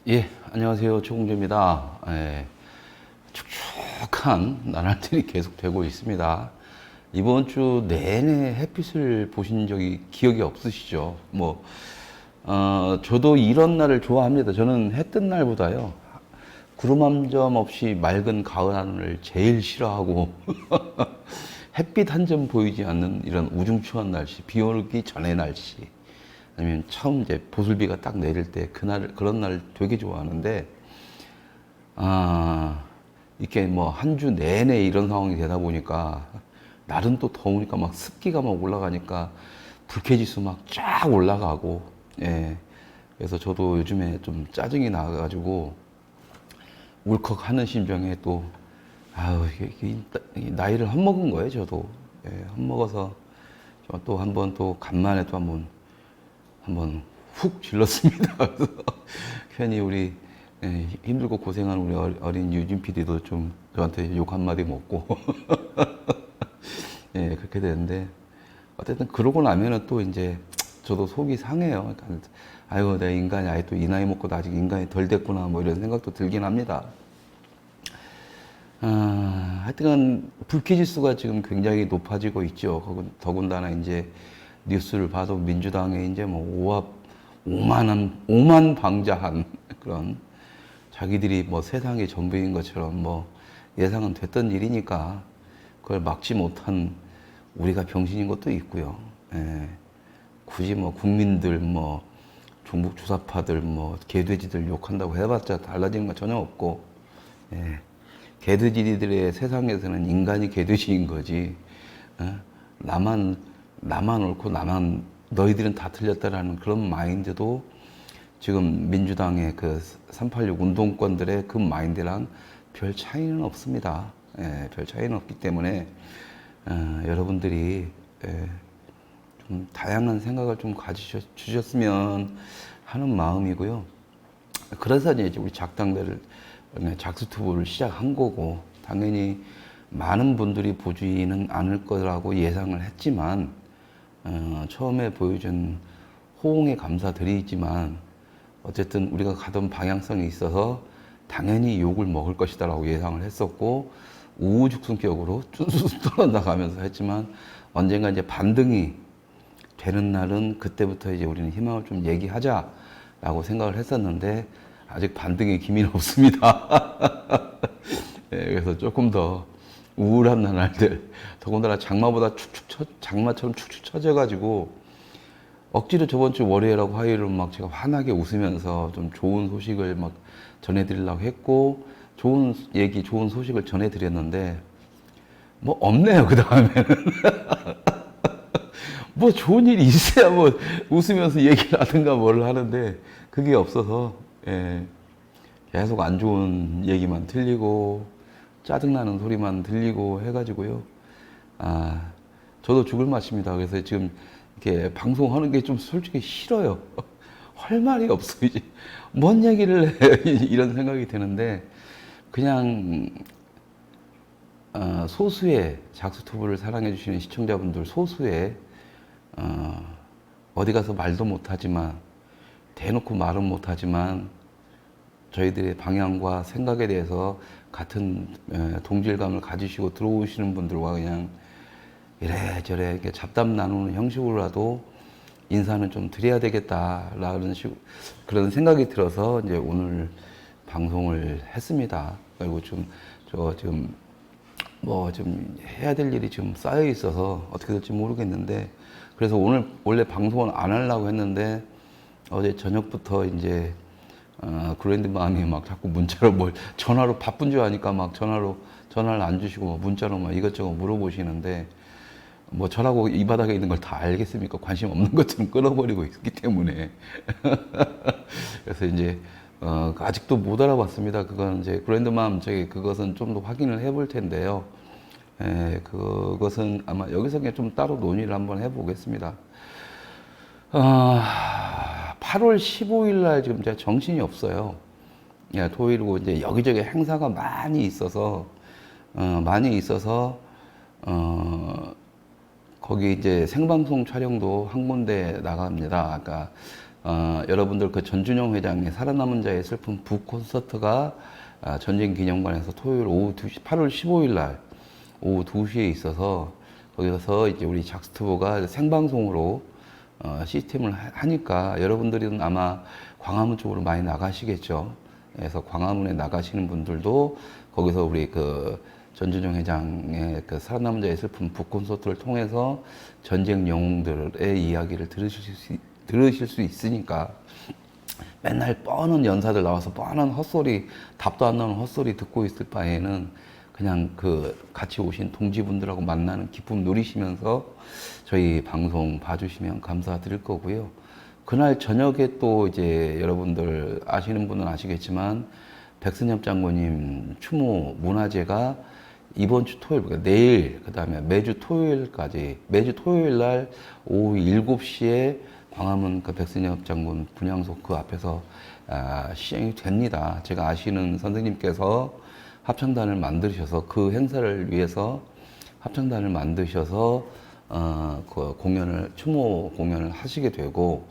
예, 안녕하세요. 최공주입니다. 축축한 나날들이 계속되고 있습니다. 이번 주 내내 햇빛을 보신 적이 기억이 없으시죠? 저도 이런 날을 좋아합니다. 저는 해 뜬 날보다요. 구름 한 점 없이 맑은 가을 하늘을 제일 싫어하고, 햇빛 한 점 보이지 않는 이런 우중충한 날씨, 비 오기 전의 날씨, 아니면 처음 이제 보슬비가 딱 내릴 때 그런 날 되게 좋아하는데, 이렇게 뭐 한 주 내내 이런 상황이 되다 보니까, 날은 또 더우니까 막 습기가 막 올라가니까 불쾌지수 막 쫙 올라가고, 예. 그래서 저도 요즘에 좀 짜증이 나가지고, 울컥하는 심정에 또, 이게 나이를 한먹은 거예요, 저도. 예, 한먹어서 또 한 번 또 간만에 또 한번 훅 질렀습니다. 그래서 괜히 우리 힘들고 고생하는 우리 어린 유진 PD도 좀 저한테 욕 한마디 먹고 예, 그렇게 되는데 어쨌든 그러고 나면은 또 이제 저도 속이 상해요. 그러니까 아이고 내가 인간이 아예 또 이 나이 먹고도 아직 인간이 덜 됐구나 뭐 이런 생각도 들긴 합니다. 하여튼 불쾌지수가 지금 굉장히 높아지고 있죠. 더군다나 이제 뉴스를 봐도 민주당에 이제 뭐 오만방자한 그런 자기들이 뭐 세상의 전부인 것처럼 뭐 예상은 됐던 일이니까 그걸 막지 못한 우리가 병신인 것도 있고요. 예. 굳이 뭐 국민들 뭐 종북 주사파들 뭐 개돼지들 욕한다고 해봤자 달라지는 건 전혀 없고, 예. 개돼지들의 세상에서는 인간이 개돼지인 거지. 나만 옳고 너희들은 다 틀렸다라는 그런 마인드도 지금 민주당의 그 386 운동권들의 그 마인드랑 별 차이는 없습니다. 예, 별 차이는 없기 때문에 여러분들이 좀 다양한 생각을 좀 가지셨으면 하는 마음이고요. 그래서 이제 우리 작스튜브를 시작한 거고, 당연히 많은 분들이 보지는 않을 거라고 예상을 했지만, 처음에 보여준 호응에 감사드리지만, 어쨌든 우리가 가던 방향성이 있어서 당연히 욕을 먹을 것이다라고 예상을 했었고, 우후죽순격으로 쭈쭈 떨어나가면서 했지만, 언젠가 이제 반등이 되는 날은 그때부터 이제 우리는 희망을 좀 얘기하자라고 생각을 했었는데, 아직 반등의 기미는 없습니다. 예, 그래서 조금 더 우울한 날들, 더군다나 장마처럼 축축 처져가지고, 억지로 저번 주 월요일하고 화요일은 막 제가 환하게 웃으면서 좀 좋은 소식을 막 전해드리려고 했고, 좋은 소식을 전해드렸는데, 뭐 없네요, 그 다음에는. 뭐 좋은 일이 있어야 뭐 웃으면서 얘기를 하든가 뭘 하는데, 그게 없어서, 예, 계속 안 좋은 얘기만 들리고, 짜증나는 소리만 들리고 해가지고요. 저도 죽을 맛입니다. 그래서 지금 이렇게 방송하는 게 좀 솔직히 싫어요. 할 말이 없어, 이제. 뭔 얘기를 해. 이런 생각이 드는데, 그냥, 소수의 작스튜브를 사랑해주시는 시청자분들 소수의, 어디 가서 말도 못하지만, 대놓고 말은 못하지만, 저희들의 방향과 생각에 대해서 같은 동질감을 가지시고 들어오시는 분들과 그냥 이래저래 이렇게 잡담 나누는 형식으로라도 인사는 좀 드려야 되겠다라는 그런 생각이 들어서 이제 오늘 방송을 했습니다. 그리고 지금 해야 될 일이 좀 쌓여 있어서 어떻게 될지 모르겠는데, 그래서 오늘 원래 방송을 안 하려고 했는데 어제 저녁부터 이제 그랜드 마음이 막 자꾸 문자로 전화로 바쁜 줄 아니까 막 전화를 안 주시고 문자로 막 이것저것 물어보시는데, 뭐 저라고 이 바닥에 있는 걸 다 알겠습니까? 관심 없는 것처럼 끊어버리고 있기 때문에. 그래서 이제 아직도 못 알아봤습니다. 그건 이제 그랜드 마음 그것은 좀 더 확인을 해볼 텐데요. 그것은 아마 여기서 그냥 좀 따로 논의를 한번 해보겠습니다. 8월 15일 날 지금 제가 정신이 없어요. 예, 토요일이고 이제 여기저기 행사가 많이 있어서, 거기 이제 생방송 촬영도 한 군데 나갑니다. 아까, 여러분들 그 전준용 회장의 살아남은 자의 슬픔 북콘서트가 전쟁기념관에서 토요일 오후 2시, 8월 15일 날 오후 2시에 있어서 거기서 이제 우리 작스트보가 생방송으로 시스템을 하니까 여러분들은 아마 광화문 쪽으로 많이 나가시겠죠. 그래서 광화문에 나가시는 분들도 거기서 우리 그 전준용 회장의 그 살아남은 자의 슬픔 북콘서트를 통해서 전쟁 영웅들의 이야기를 들으실 수 있으니까 맨날 뻔한 연사들 나와서 뻔한 헛소리, 답도 안 나오는 헛소리 듣고 있을 바에는 그냥 그 같이 오신 동지분들하고 만나는 기쁨 누리시면서 저희 방송 봐주시면 감사드릴 거고요. 그날 저녁에 또 이제 여러분들 아시는 분은 아시겠지만 백승엽 장군님 추모 문화제가 이번 주 토요일, 그러니까 내일, 그 다음에 매주 토요일까지, 매주 토요일 날 오후 7시에 광화문 그 백승엽 장군 분향소 그 앞에서 시행이 됩니다. 제가 아시는 선생님께서 합창단을 만드셔서 그 행사를 위해서 합창단을 만드셔서 그 공연을, 추모 공연을 하시게 되고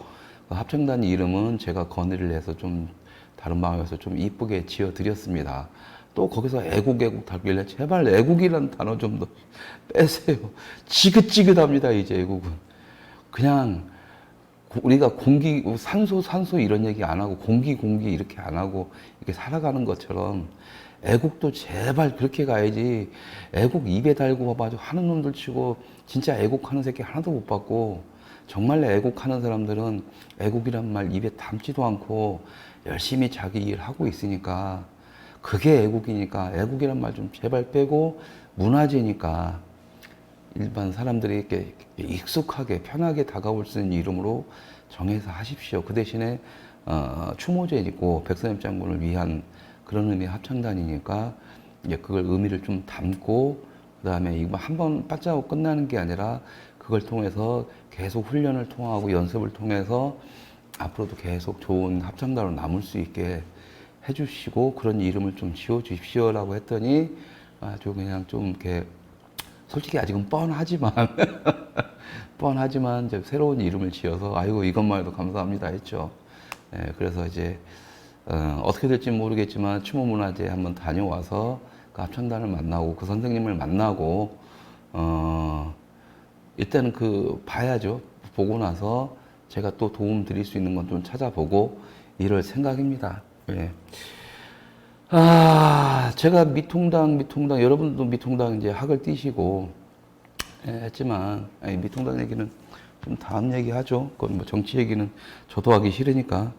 그 합창단 이름은 제가 건의를 해서 좀 다른 방에서 좀 이쁘게 지어 드렸습니다. 또 거기서 애국 달길래 제발 애국이라는 단어 좀 더 빼세요. 지긋지긋합니다, 이제 애국은. 그냥 우리가 공기, 산소 이런 얘기 안 하고 공기 이렇게 안 하고 이렇게 살아가는 것처럼 애국도 제발 그렇게 가야지. 애국 입에 달고 봐봐 하는 놈들 치고 진짜 애국하는 새끼 하나도 못 봤고 정말 애국하는 사람들은 애국이란 말 입에 담지도 않고 열심히 자기 일 하고 있으니까 그게 애국이니까 애국이란 말 좀 제발 빼고 문화재니까 일반 사람들이 이렇게 익숙하게 편하게 다가올 수 있는 이름으로 정해서 하십시오. 그 대신에 추모제이고 백선엽 장군을 위한 그런 의미의 합창단이니까 이제 그걸 의미를 좀 담고 그다음에 이거 한번 빠짜고 끝나는 게 아니라 그걸 통해서 계속 훈련을 통하고 연습을 통해서 앞으로도 계속 좋은 합창단으로 남을 수 있게 해주시고 그런 이름을 좀 지어 주십시오라고 했더니 아주 그냥 좀 이렇게 솔직히 아직은 뻔하지만 뻔하지만 이제 새로운 이름을 지어서 아이고 이것만 해도 감사합니다 했죠. 예, 그래서 이제 어떻게 될지 모르겠지만 추모문화제 한번 다녀와서 그 합창단을 만나고 그 선생님을 만나고 일단은 그 봐야죠. 보고 나서 제가 또 도움 드릴 수 있는 건 좀 찾아보고 이럴 생각입니다. 예. 제가 미통당, 여러분도 미통당 이제 학을 띄시고, 했지만, 미통당 얘기는 좀 다음 얘기 하죠. 그건 뭐 정치 얘기는 저도 하기 싫으니까.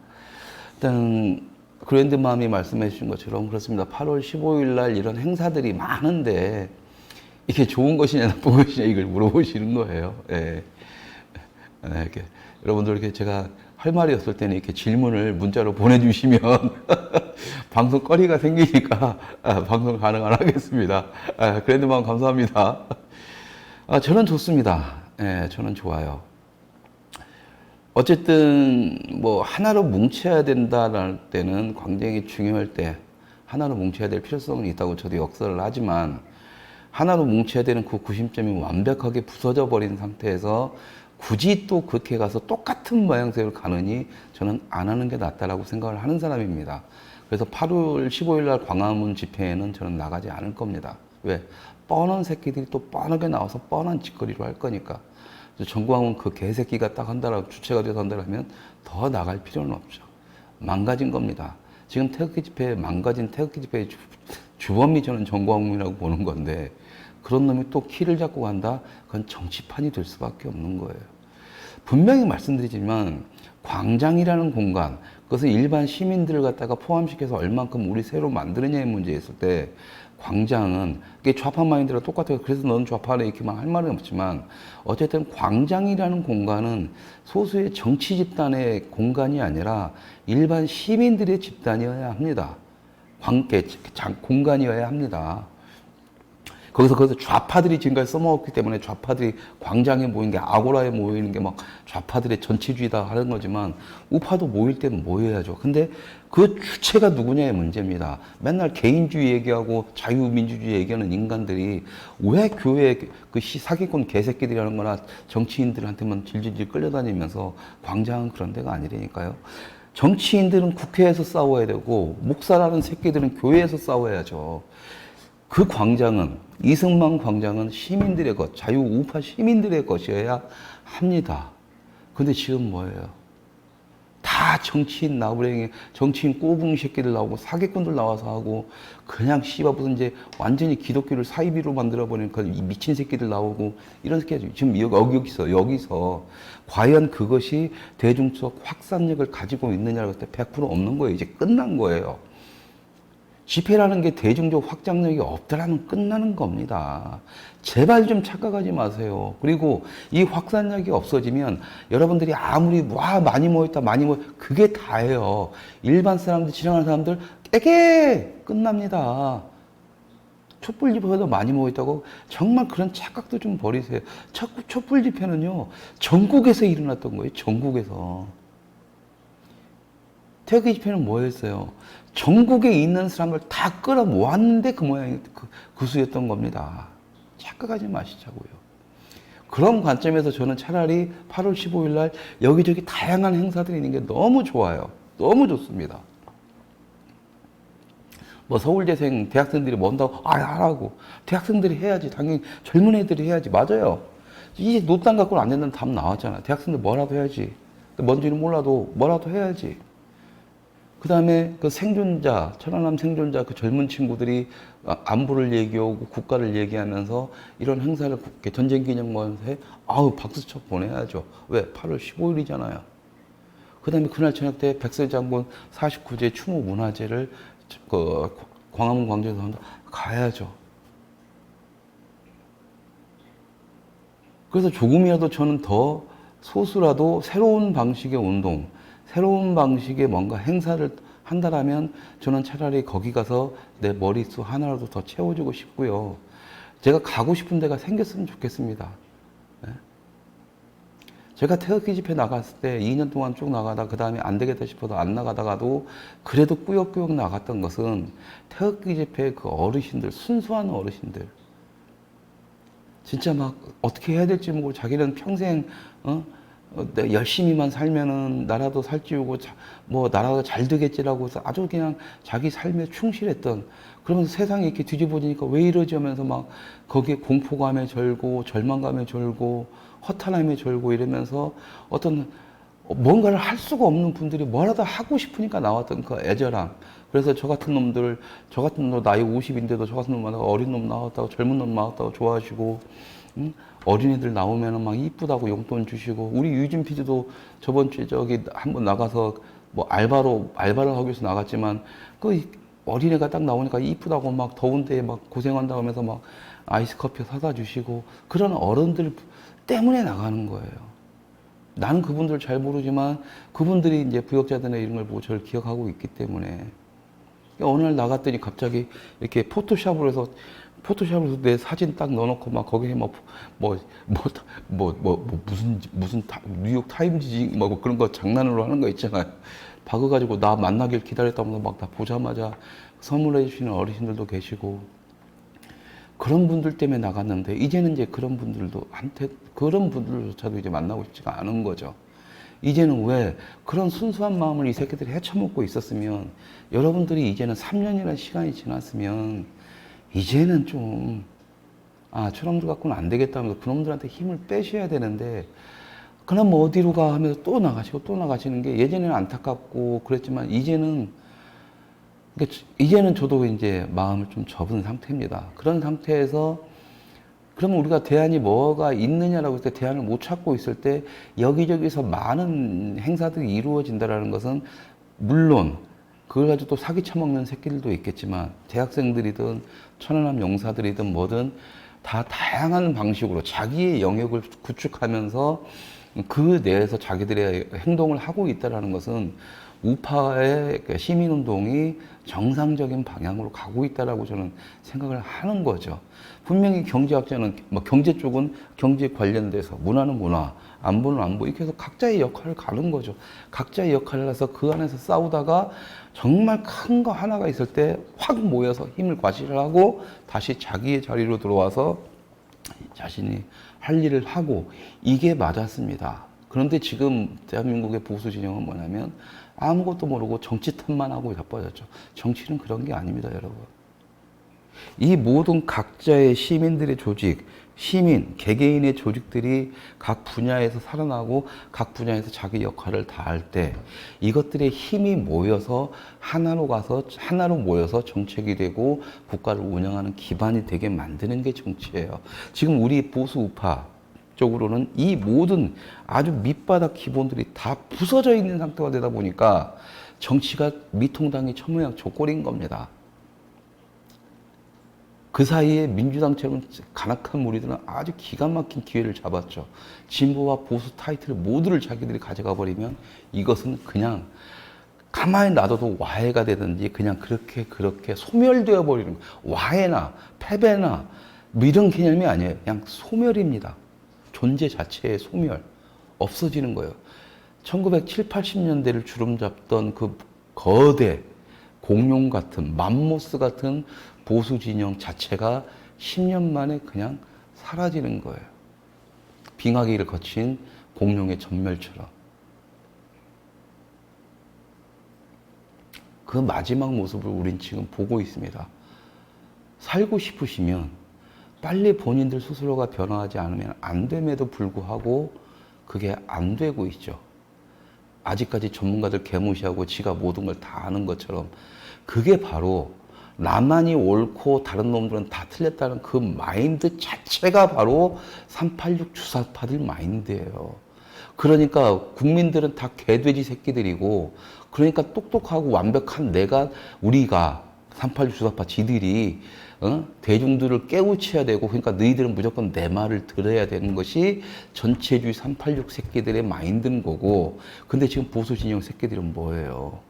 일단, 그랜드맘이 말씀해 주신 것처럼 그렇습니다. 8월 15일 날 이런 행사들이 많은데, 이게 좋은 것이냐, 나쁜 것이냐, 이걸 물어보시는 거예요. 예. 이렇게, 여러분들 이렇게 제가 할 말이 없을 때는 이렇게 질문을 문자로 보내주시면 방송거리가 생기니까 방송 가능 안 하겠습니다. 그랜드맘 감사합니다. 저는 좋습니다. 예, 저는 좋아요. 어쨌든 뭐 하나로 뭉쳐야 된다할 때는 굉장히 중요할 때 하나로 뭉쳐야 될 필요성은 있다고 저도 역설을 하지만 하나로 뭉쳐야 되는 그 구심점이 완벽하게 부서져 버린 상태에서 굳이 또 그렇게 가서 똑같은 모양새를 가느니 저는 안 하는 게 낫다라고 생각을 하는 사람입니다. 그래서 8월 15일 날 광화문 집회에는 저는 나가지 않을 겁니다. 왜? 뻔한 새끼들이 또 뻔하게 나와서 뻔한 짓거리로 할 거니까. 정광훈 그 개새끼가 딱 한다라고 주체가 돼서 한다라면 더 나갈 필요는 없죠. 망가진 겁니다. 지금 태극기 집회, 망가진 태극기 집회의 주범이 저는 정광훈이라고 보는 건데 그런 놈이 또 키를 잡고 간다? 그건 정치판이 될 수밖에 없는 거예요. 분명히 말씀드리지만 광장이라는 공간, 그것을 일반 시민들을 갖다가 포함시켜서 얼만큼 우리 새로 만드느냐의 문제에 있을 때 광장은 이게 좌파 마인드랑 똑같아요. 그래서 넌 좌파네 이렇게만 할 말은 없지만 어쨌든 광장이라는 공간은 소수의 정치 집단의 공간이 아니라 일반 시민들의 집단이어야 합니다. 공간이어야 합니다. 거기서 좌파들이 지금까지 써먹었기 때문에 좌파들이 광장에 모이는 게 아고라에 모이는 게 막 좌파들의 전체주의다 하는 거지만 우파도 모일 때는 모여야죠. 근데 그 주체가 누구냐의 문제입니다. 맨날 개인주의 얘기하고 자유민주주의 얘기하는 인간들이 왜 교회 그 사기꾼 개새끼들이라는 거나 정치인들한테만 질질질 끌려다니면서 광장은 그런 데가 아니라니까요. 정치인들은 국회에서 싸워야 되고 목사라는 새끼들은 교회에서 싸워야죠. 그 광장은 이승만 광장은 시민들의 것, 자유 우파 시민들의 것이어야 합니다. 근데 지금 뭐예요? 다 정치인 나부랭이, 정치인 꼬붕 새끼들 나오고 사기꾼들 나와서 하고 그냥 씨발 무슨 이제 완전히 기독교를 사이비로 만들어버리는 그 미친 새끼들 나오고 이런 새끼들 지금 여기서 과연 그것이 대중적 확산력을 가지고 있느냐고 했을 때 100% 없는 거예요. 이제 끝난 거예요. 집회라는 게 대중적 확장력이 없다라면 끝나는 겁니다. 제발 좀 착각하지 마세요. 그리고 이 확산력이 없어지면 여러분들이 아무리 와 많이 모였다 그게 다예요. 일반 사람들 지나가는 사람들 깨게 끝납니다. 촛불 집회도 많이 모였다고 정말 그런 착각도 좀 버리세요. 촛불 집회는요 전국에서 일어났던 거예요. 전국에서. 태극기 집회는 뭐였어요? 전국에 있는 사람을 다 끌어모았는데 그 모양이 그 수였던 겁니다. 착각하지 마시자고요. 그런 관점에서 저는 차라리 8월 15일 날 여기저기 다양한 행사들이 있는 게 너무 좋아요. 너무 좋습니다. 뭐 서울대생 대학생들이 뭐 한다고 하라고. 대학생들이 해야지. 당연히 젊은 애들이 해야지. 맞아요. 이제 노땅 갖고는 안 된다는 답 나왔잖아. 대학생들 뭐라도 해야지. 뭔지는 몰라도 뭐라도 해야지. 그 다음에 그 생존자, 천안함 생존자 그 젊은 친구들이 안보를 얘기하고 국가를 얘기하면서 이런 행사를 전쟁기념관에서 해. 아우, 박수쳐 보내야죠. 왜? 8월 15일이잖아요. 그 다음에 그날 저녁 때 백설장군 49제 추모 문화제를 그 광화문 광장에서 한다. 가야죠. 그래서 조금이라도 저는 더 소수라도 새로운 방식의 운동, 새로운 방식의 뭔가 행사를 한다라면 저는 차라리 거기 가서 내 머릿수 하나라도 더 채워주고 싶고요. 제가 가고 싶은 데가 생겼으면 좋겠습니다. 네? 제가 태극기 집회 나갔을 때 2년 동안 쭉 나가다 그 다음에 안 되겠다 싶어서 안 나가다가도 그래도 꾸역꾸역 나갔던 것은 태극기 집회 그 어르신들, 순수한 어르신들. 진짜 막 어떻게 해야 될지 모르고 자기는 평생 열심히만 살면은 나라도 살찌우고 뭐 나라가 잘 되겠지라고 해서 아주 그냥 자기 삶에 충실했던 그러면서 세상이 이렇게 뒤집어지니까 왜 이러지 하면서 막 거기에 공포감에 절고 절망감에 절고 허탈함에 절고 이러면서 어떤 뭔가를 할 수가 없는 분들이 뭐라도 하고 싶으니까 나왔던 그 애절함. 그래서 저 같은 놈들 나이 50인데도 저 같은 놈 나왔다고 어린 놈 나왔다고 젊은 놈 나왔다고 좋아하시고 어린애들 나오면은 막 이쁘다고 용돈 주시고 우리 유진 PD도 저번 주에 저기 한번 나가서 뭐 알바를 하기 위해서 나갔지만 그 어린애가 딱 나오니까 이쁘다고 막 더운데 막 고생한다고 하면서 막 아이스 커피 사다 주시고 그런 어른들 때문에 나가는 거예요. 나는 그분들 잘 모르지만 그분들이 이제 부역자들의 이런 걸 보고 저를 기억하고 있기 때문에 어느 날 나갔더니 갑자기 이렇게 포토샵으로 해서 내 사진 딱 넣어놓고 막 거기에 무슨 뉴욕 타임즈 뭐 그런 거 장난으로 하는 거 있잖아요. 박아가지고 나 만나길 기다렸다면서 막 나 보자마자 선물해 주시는 어르신들도 계시고 그런 분들 때문에 나갔는데 이제는 이제 그런 분들조차도 이제 만나고 싶지가 않은 거죠. 이제는 왜 그런 순수한 마음을 이 새끼들이 헤쳐먹고 있었으면 여러분들이 이제는 3년이라는 시간이 지났으면 이제는 좀 저놈들 갖고는 안 되겠다면서 그놈들한테 힘을 빼셔야 되는데 그럼 뭐 어디로 가 하면서 또 나가시는 게 예전에는 안타깝고 그랬지만 이제는 저도 이제 마음을 좀 접은 상태입니다. 그런 상태에서 그러면 우리가 대안이 뭐가 있느냐라고 했을 때 대안을 못 찾고 있을 때 여기저기서 많은 행사들이 이루어진다라는 것은 물론 그걸 가지고 또 사기 쳐먹는 새끼들도 있겠지만 대학생들이든 천안함 용사들이든 뭐든 다 다양한 방식으로 자기의 영역을 구축하면서 그 내에서 자기들의 행동을 하고 있다는 것은 우파의 시민운동이 정상적인 방향으로 가고 있다라고 저는 생각을 하는 거죠. 분명히 경제학자는, 뭐 경제 쪽은 경제 관련돼서, 문화는 문화, 안보는 안보, 이렇게 해서 각자의 역할을 가는 거죠. 각자의 역할을 해서 그 안에서 싸우다가 정말 큰 거 하나가 있을 때 확 모여서 힘을 과시를 하고 다시 자기의 자리로 들어와서 자신이 할 일을 하고, 이게 맞았습니다. 그런데 지금 대한민국의 보수 진영은 뭐냐면 아무것도 모르고 정치 탓만 하고 자빠졌죠. 정치는 그런 게 아닙니다, 여러분. 이 모든 각자의 시민들의 조직, 시민, 개개인의 조직들이 각 분야에서 살아나고 각 분야에서 자기 역할을 다할 때 이것들의 힘이 모여서 하나로 모여서 정책이 되고 국가를 운영하는 기반이 되게 만드는 게 정치예요. 지금 우리 보수 우파 쪽으로는 이 모든 아주 밑바닥 기본들이 다 부서져 있는 상태가 되다 보니까 정치가 미통당이 천모양조꼴인 겁니다. 그 사이에 민주당처럼 간악한 무리들은 아주 기가 막힌 기회를 잡았죠. 진보와 보수 타이틀 모두를 자기들이 가져가 버리면 이것은 그냥 가만히 놔둬도 와해가 되든지 그냥 그렇게 소멸되어 버리는 거예요. 와해나 패배나 뭐 이런 개념이 아니에요. 그냥 소멸입니다. 존재 자체의 소멸, 없어지는 거예요. 1970, 80년대를 주름잡던 그 거대 공룡 같은 맘모스 같은 보수 진영 자체가 10년 만에 그냥 사라지는 거예요. 빙하기를 거친 공룡의 전멸처럼. 그 마지막 모습을 우린 지금 보고 있습니다. 살고 싶으시면 빨리 본인들 스스로가 변화하지 않으면 안 됨에도 불구하고 그게 안 되고 있죠. 아직까지 전문가들 개무시하고 지가 모든 걸 다 아는 것처럼, 그게 바로 나만이 옳고 다른 놈들은 다 틀렸다는 그 마인드 자체가 바로 386 주사파들 마인드예요. 그러니까 국민들은 다 개돼지 새끼들이고, 그러니까 똑똑하고 완벽한 우리가 386 주사파 지들이 대중들을 깨우쳐야 되고, 그러니까 너희들은 무조건 내 말을 들어야 되는 것이 전체주의 386 새끼들의 마인드인 거고, 근데 지금 보수 진영 새끼들은 뭐예요?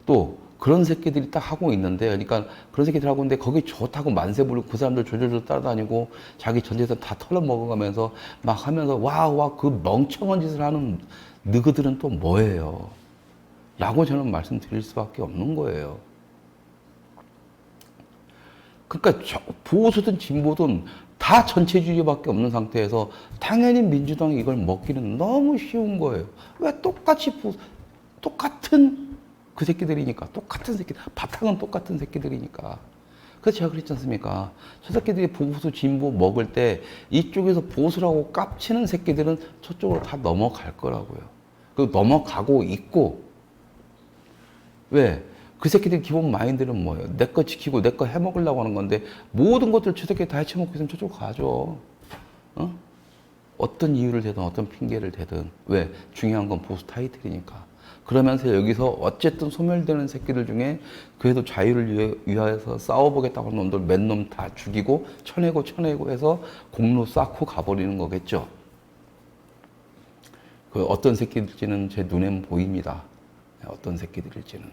또 그런 새끼들이 딱 하고 있는데, 그러니까 그런 새끼들 하고 있는데 거기 좋다고 만세 부르고 그 사람들 조조조 따라다니고 자기 전 재산 다 털어먹어가면서 막 하면서 와 그 멍청한 짓을 하는 너희들은 또 뭐예요? 라고 저는 말씀드릴 수밖에 없는 거예요. 그러니까 보수든 진보든 다 전체주의밖에 없는 상태에서 당연히 민주당이 이걸 먹기는 너무 쉬운 거예요. 왜 똑같은 그 새끼들이니까, 똑같은 새끼들, 바탕은 똑같은 새끼들이니까. 그래서 제가 그랬지 않습니까? 저 새끼들이 보수, 진보 먹을 때 이쪽에서 보수라고 깝치는 새끼들은 저쪽으로 다 넘어갈 거라고요. 그 넘어가고 있고, 왜? 그 새끼들 기본 마인드는 뭐예요? 내 거 지키고 내 거 해먹으려고 하는 건데, 모든 것들 저 새끼 다 해쳐먹고 있으면 저쪽으로 가죠. 어떤 이유를 대든 어떤 핑계를 대든. 왜? 중요한 건 보수 타이틀이니까. 그러면서 여기서 어쨌든 소멸되는 새끼들 중에 그래도 자유를 위하여서 싸워보겠다고 하는 놈들 몇 놈 다 죽이고 쳐내고 해서 공로 쌓고 가버리는 거겠죠. 그 어떤 새끼들일지는 제 눈에는 보입니다. 어떤 새끼들일지는.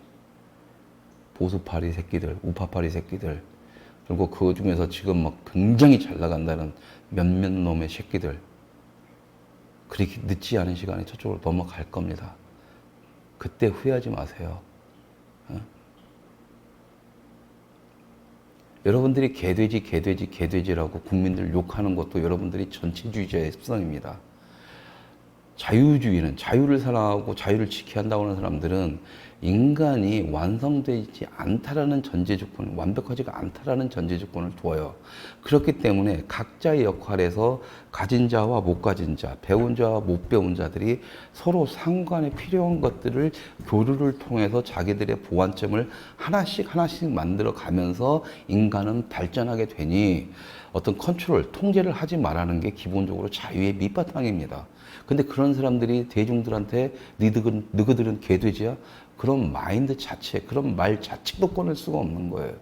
보수파리 새끼들, 우파파리 새끼들, 그리고 그 중에서 지금 막 굉장히 잘 나간다는 몇몇 놈의 새끼들. 그렇게 늦지 않은 시간에 저쪽으로 넘어갈 겁니다. 그때 후회하지 마세요. 여러분들이 개돼지라고 국민들 욕하는 것도 여러분들이 전체주의자의 습성입니다. 자유주의는, 자유를 사랑하고 자유를 지켜야 한다고 하는 사람들은 인간이 완성되지 않다라는 전제 조건, 완벽하지가 않다라는 전제 조건을 둬요. 그렇기 때문에 각자의 역할에서 가진 자와 못 가진 자, 배운 자와 못 배운 자들이 서로 상관에 필요한 것들을 교류를 통해서 자기들의 보완점을 하나씩 만들어 가면서 인간은 발전하게 되니, 어떤 컨트롤, 통제를 하지 말라는 게 기본적으로 자유의 밑바탕입니다. 근데 그런 사람들이 대중들한테 너희들은 개돼지야? 그런 마인드 자체, 그런 말 자체도 꺼낼 수가 없는 거예요.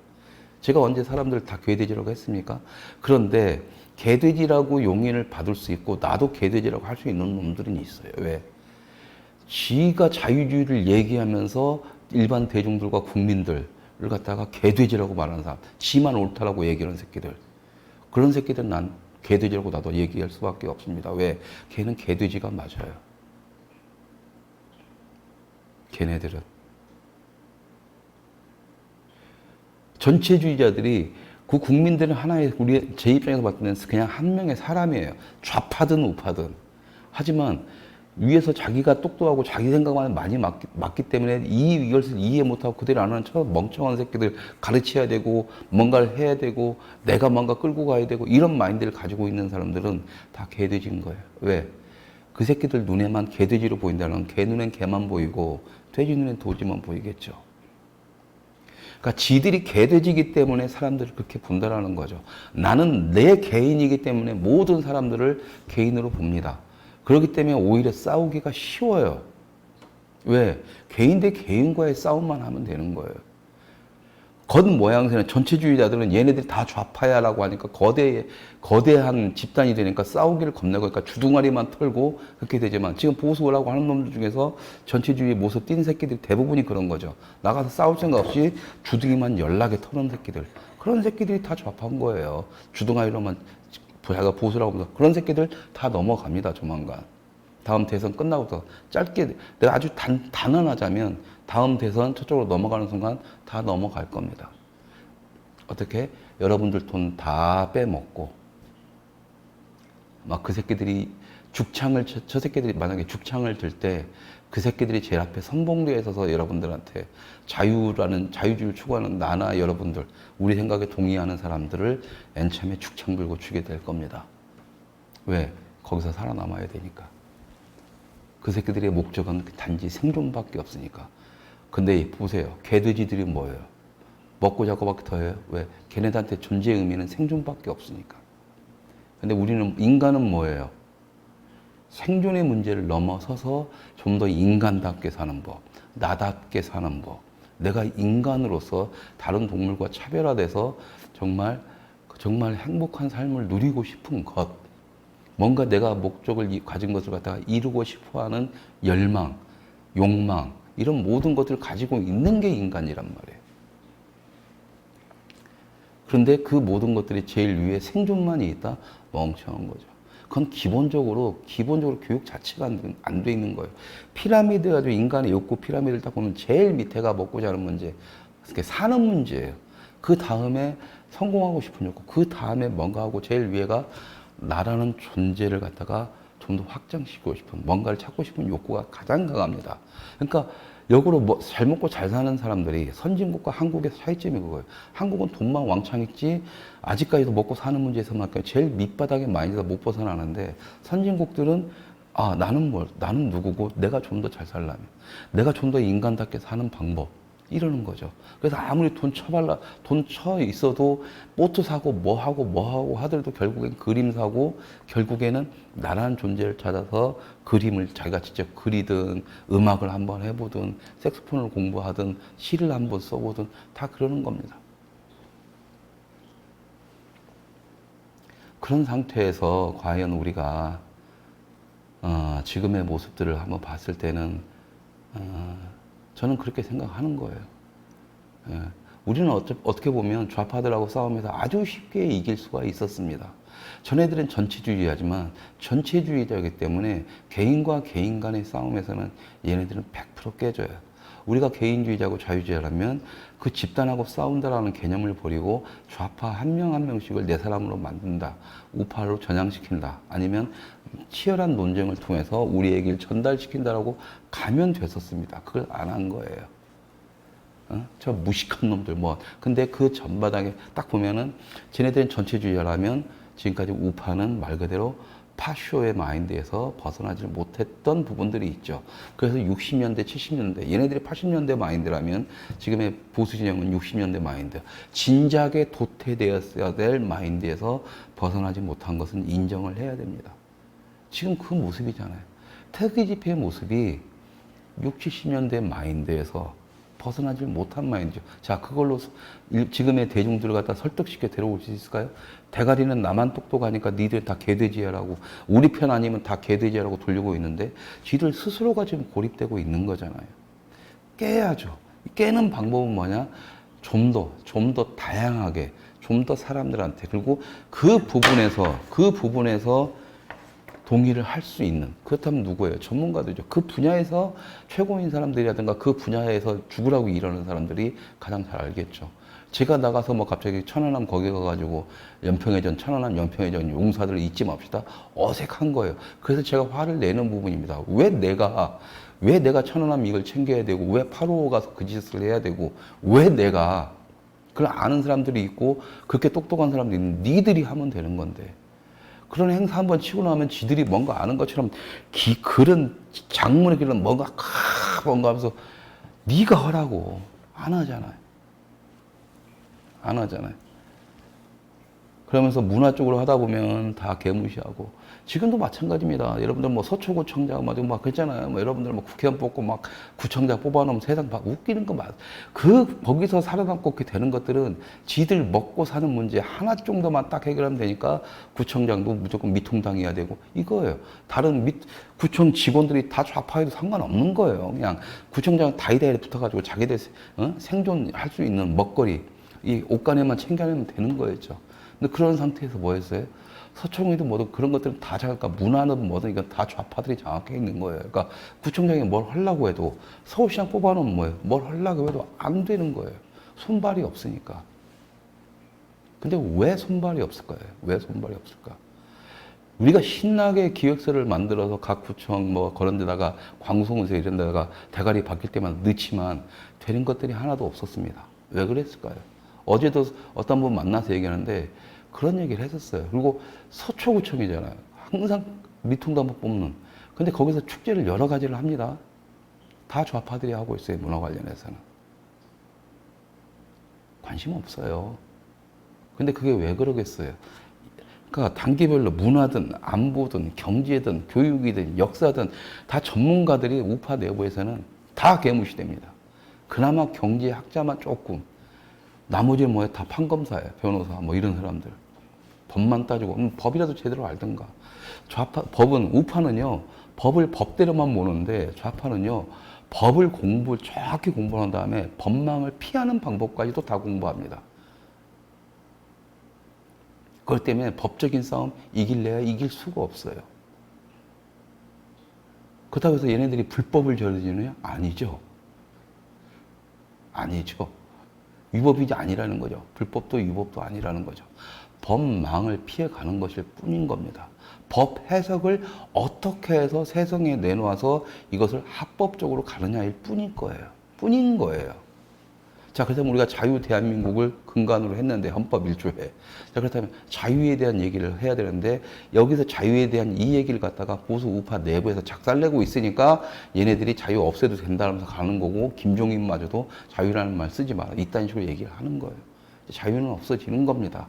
제가 언제 사람들 다 개돼지라고 했습니까? 그런데 개돼지라고 용인을 받을 수 있고 나도 개돼지라고 할 수 있는 놈들은 있어요. 왜? 지가 자유주의를 얘기하면서 일반 대중들과 국민들을 갖다가 개돼지라고 말하는 사람, 지만 옳다라고 얘기하는 새끼들. 그런 새끼들은 난 개돼지라고 나도 얘기할 수밖에 없습니다. 왜? 걔는 개돼지가 맞아요. 걔네들은. 전체주의자들이 그 국민들은 하나의 우리 제 입장에서 봤을 때는 그냥 한 명의 사람이에요. 좌파든 우파든. 하지만 위에서 자기가 똑똑하고 자기 생각만 많이 맞기 때문에 이것을 이해 못하고 그대로 안 하는 저 멍청한 새끼들 가르쳐야 되고 뭔가를 해야 되고 내가 뭔가 끌고 가야 되고 이런 마인드를 가지고 있는 사람들은 다 개돼지인 거예요. 왜? 그 새끼들 눈에만 개돼지로 보인다는 개 눈엔 개만 보이고 돼지 눈엔 도지만 보이겠죠. 그러니까 지들이 개돼지이기 때문에 사람들을 그렇게 분단하는 거죠. 나는 내 개인이기 때문에 모든 사람들을 개인으로 봅니다. 그렇기 때문에 오히려 싸우기가 쉬워요. 왜? 개인 대 개인과의 싸움만 하면 되는 거예요. 겉모양새는 전체주의자들은 얘네들이 다 좌파야라고 하니까 거대한 집단이 되니까 싸우기를 겁내고 그러니까 주둥아리만 털고 그렇게 되지만 지금 보수라고 하는 놈들 중에서 전체주의 모습 띈 새끼들이 대부분이 그런 거죠. 나가서 싸울 생각 없이 주둥이만 연락에 터는 새끼들. 그런 새끼들이 다 좌파인 거예요. 주둥아리로만 자기가 보수라고 하면서 그런 새끼들 다 넘어갑니다. 조만간. 다음 대선 끝나고서 짧게 내가 아주 단언하자면 다음 대선 저쪽으로 넘어가는 순간 다 넘어갈 겁니다. 어떻게? 여러분들 돈 다 빼먹고 막 그 새끼들이 저 새끼들이 만약에 죽창을 들 때 그 새끼들이 제일 앞에 선봉대에 서서 여러분들한테 자유주의를 추구하는 나나 여러분들 우리 생각에 동의하는 사람들을 맨 처음에 죽창 들고 죽게 될 겁니다. 왜? 거기서 살아남아야 되니까. 그 새끼들의 목적은 단지 생존밖에 없으니까. 근데 보세요. 개돼지들이 뭐예요? 먹고 자고밖에 더 해요. 왜? 걔네들한테 존재의 의미는 생존밖에 없으니까. 근데 우리는, 인간은 뭐예요? 생존의 문제를 넘어서서 좀 더 인간답게 사는 법, 나답게 사는 법, 내가 인간으로서 다른 동물과 차별화돼서 정말 행복한 삶을 누리고 싶은 것, 뭔가 내가 목적을 가진 것을 갖다가 이루고 싶어 하는 열망, 욕망, 이런 모든 것들을 가지고 있는 게 인간이란 말이에요. 그런데 그 모든 것들이 제일 위에 생존만이 있다? 멍청한 거죠. 그건 기본적으로 교육 자체가 안 돼 있는 거예요. 피라미드 가지고 인간의 욕구 피라미드를 딱 보면 제일 밑에가 먹고 자는 문제, 사는 문제예요. 그 다음에 성공하고 싶은 욕구, 그 다음에 뭔가 하고 제일 위에가 나라는 존재를 갖다가 좀 더 확장시키고 싶은, 뭔가를 찾고 싶은 욕구가 가장 강합니다. 그러니까 역으로 잘 먹고 잘 사는 사람들이 선진국과 한국의 차이점이 그거예요. 한국은 돈만 왕창 있지 아직까지도 먹고 사는 문제에서만 제일 밑바닥의 마인드에서 못 벗어나는데 선진국들은 나는 누구고 내가 좀 더 잘 살려면 내가 좀 더 인간답게 사는 방법 이러는 거죠. 그래서 아무리 돈 쳐 있어도 보트 사고 뭐 하고 하더라도 결국엔 그림 사고 결국에는 나라는 존재를 찾아서 그림을 자기가 직접 그리든 음악을 한번 해보든 색소폰을 공부하든 시를 한번 써보든 다 그러는 겁니다. 그런 상태에서 과연 우리가 지금의 모습들을 한번 봤을 때는 저는 그렇게 생각하는 거예요. 예. 우리는 어떻게 보면 좌파들하고 싸우면서 아주 쉽게 이길 수가 있었습니다. 전애들은 전체주의자지만 전체주의자이기 때문에 개인과 개인 간의 싸움에서는 얘네들은 100% 깨져요. 우리가 개인주의자고 자유주의자라면 그 집단하고 싸운다라는 개념을 버리고 좌파 한 명 한 명씩을 내 사람으로 만든다. 우파로 전향시킨다. 아니면 치열한 논쟁을 통해서 우리 얘기를 전달시킨다라고 가면 됐었습니다. 그걸 안 한 거예요. 저 무식한 놈들 근데 그 전바닥에 딱 보면은 쟤네들은 전체주의자라면 지금까지 우파는 말 그대로 파쇼의 마인드에서 벗어나지 못했던 부분들이 있죠. 그래서 60년대, 70년대, 얘네들이 80년대 마인드라면 지금의 보수 진영은 60년대 마인드. 진작에 도태되었어야 될 마인드에서 벗어나지 못한 것은 인정을 해야 됩니다. 지금 그 모습이잖아요. 태극기 집회의 모습이 60, 70년대 마인드에서 벗어나지 못한 마인드죠. 자, 그걸로 지금의 대중들을 갖다 설득시켜 데려올 수 있을까요? 대가리는 나만 똑똑하니까 니들 다 개돼지야라고, 우리 편 아니면 다 개돼지야라고 돌리고 있는데 지들 스스로가 지금 고립되고 있는 거잖아요. 깨야죠. 깨는 방법은 뭐냐? 좀 더 다양하게, 좀 더 사람들한테, 그리고 그 부분에서 동의를 할 수 있는, 그렇다면 누구예요? 전문가들이죠. 그 분야에서 최고인 사람들이라든가 그 분야에서 죽으라고 일하는 사람들이 가장 잘 알겠죠. 제가 나가서 뭐 갑자기 천안함 거기 가가지고 연평해전, 천안함 연평해전 용사들 잊지 맙시다. 어색한 거예요. 그래서 제가 화를 내는 부분입니다. 왜 내가 천안함 이걸 챙겨야 되고, 왜 8.55 가서 그 짓을 해야 되고, 왜 내가, 그걸 아는 사람들이 있고, 그렇게 똑똑한 사람들이 있는, 니들이 하면 되는 건데. 그런 행사 한번 치고 나면 지들이 뭔가 아는 것처럼 그런 장문의 길은 뭔가 하면서 네가 하라고 안 하잖아요. 안 하잖아요. 그러면서 문화 쪽으로 하다 보면 다 개무시하고, 지금도 마찬가지입니다. 여러분들 뭐 서초구청장 막 그랬잖아요. 뭐 여러분들 뭐 국회의원 뽑고 막 구청장 뽑아놓으면 세상 막 웃기는 거 거기서 살아남고 그렇게 되는 것들은 지들 먹고 사는 문제 하나 정도만 딱 해결하면 되니까 구청장도 무조건 미통당해야 되고 이거예요. 다른 구청 직원들이 다 좌파해도 상관없는 거예요. 그냥 구청장 다이다이 붙어가지고 자기들 생존할 수 있는 먹거리, 이 옷가네만 챙겨내면 되는 거였죠. 근데 그런 상태에서 뭐 했어요? 서초구에도 뭐든 그런 것들은 다 장악가, 문화는 뭐든 이건 다 좌파들이 장악해 있는 거예요. 그러니까 구청장이 뭘 하려고 해도, 서울시장 뽑아놓으면 뭐예요? 뭘 하려고 해도 안 되는 거예요. 손발이 없으니까. 근데 왜 손발이 없을까요? 왜 손발이 없을까? 우리가 신나게 기획서를 만들어서 각 구청 뭐 그런 데다가 광송에서 이런 데다가 대가리 바뀔 때만 넣지만 되는 것들이 하나도 없었습니다. 왜 그랬을까요? 어제도 어떤 분 만나서 얘기하는데 그런 얘기를 했었어요. 그리고 서초구청이잖아요. 항상 미통당만 뽑는. 근데 거기서 축제를 여러 가지를 합니다. 다 좌파들이 하고 있어요. 문화 관련해서는. 관심 없어요. 근데 그게 왜 그러겠어요? 그러니까 단계별로 문화든 안보든 경제든 교육이든 역사든 다 전문가들이 우파 내부에서는 다 개무시됩니다. 그나마 경제학자만 조금. 나머지는 뭐예요? 다 판검사예요. 변호사, 뭐 이런 사람들. 법만 따지고, 법이라도 제대로 알든가. 우파는요, 법을 법대로만 보는데, 좌파는요, 법을 정확히 공부한 다음에 법망을 피하는 방법까지도 다 공부합니다. 그것 때문에 법적인 싸움 이길래야 이길 수가 없어요. 그렇다고 해서 얘네들이 불법을 저지르느냐? 아니죠. 아니죠. 위법이 아니라는 거죠. 불법도 위법도 아니라는 거죠. 법망을 피해가는 것일 뿐인 겁니다. 법 해석을 어떻게 해서 세상에 내놓아서 이것을 합법적으로 가느냐일 뿐인 거예요. 자, 그래서 우리가 자유 대한민국을 근간으로 했는데, 헌법 1조에. 자, 그렇다면 자유에 대한 얘기를 해야 되는데, 여기서 자유에 대한 이 얘기를 갖다가 보수 우파 내부에서 작살내고 있으니까 얘네들이 자유 없애도 된다면서 가는 거고, 김종인마저도 자유라는 말 쓰지 마라. 이딴 식으로 얘기를 하는 거예요. 자유는 없어지는 겁니다.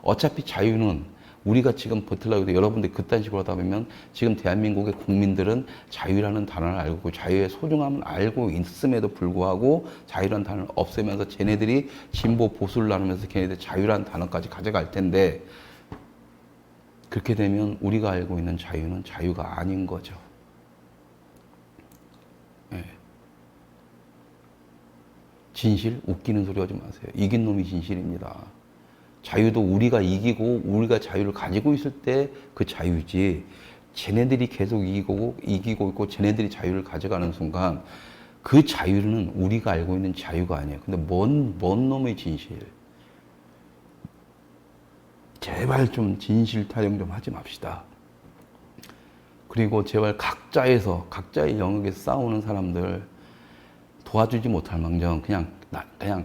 어차피 자유는 우리가 지금 버틸라고 해도 여러분들이 그딴 식으로 하다 보면 지금 대한민국의 국민들은 자유라는 단어를 알고 자유의 소중함을 알고 있음에도 불구하고 자유라는 단어를 없애면서 쟤네들이 진보 보수를 나누면서 걔네들 자유라는 단어까지 가져갈 텐데, 그렇게 되면 우리가 알고 있는 자유는 자유가 아닌 거죠. 네. 진실? 웃기는 소리 하지 마세요. 이긴 놈이 진실입니다. 자유도 우리가 이기고 우리가 자유를 가지고 있을 때 그 자유지, 쟤네들이 계속 이기고 있고 쟤네들이 자유를 가져가는 순간 그 자유는 우리가 알고 있는 자유가 아니에요. 근데 뭔 놈의 진실. 제발 좀 진실 타령 좀 하지 맙시다. 그리고 제발 각자의 영역에서 싸우는 사람들 도와주지 못할 망정 그냥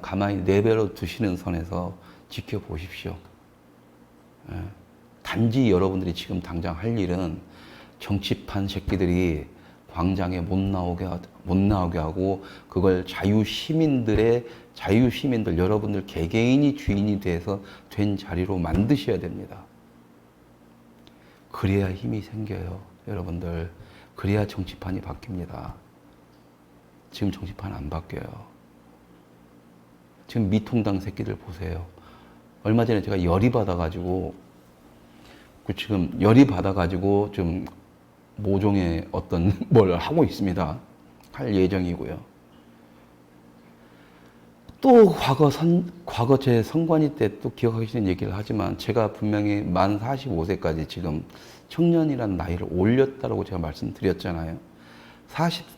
가만히 내버려 두시는 선에서 지켜보십시오. 단지 여러분들이 지금 당장 할 일은 정치판 새끼들이 광장에 못 나오게 하고 그걸 자유시민들 여러분들 개개인이 주인이 돼서 된 자리로 만드셔야 됩니다. 그래야 힘이 생겨요. 여러분들. 그래야 정치판이 바뀝니다. 지금 정치판 안 바뀌어요. 지금 미통당 새끼들 보세요. 얼마 전에 제가 열이 받아가지고 지금 열이 받아가지고 좀 모종의 어떤 뭘 하고 있습니다. 할 예정이고요. 또 과거 제 선관위 때 또 기억하시는 얘기를 하지만 제가 분명히 만 45세까지 지금 청년이라는 나이를 올렸다고 제가 말씀드렸잖아요.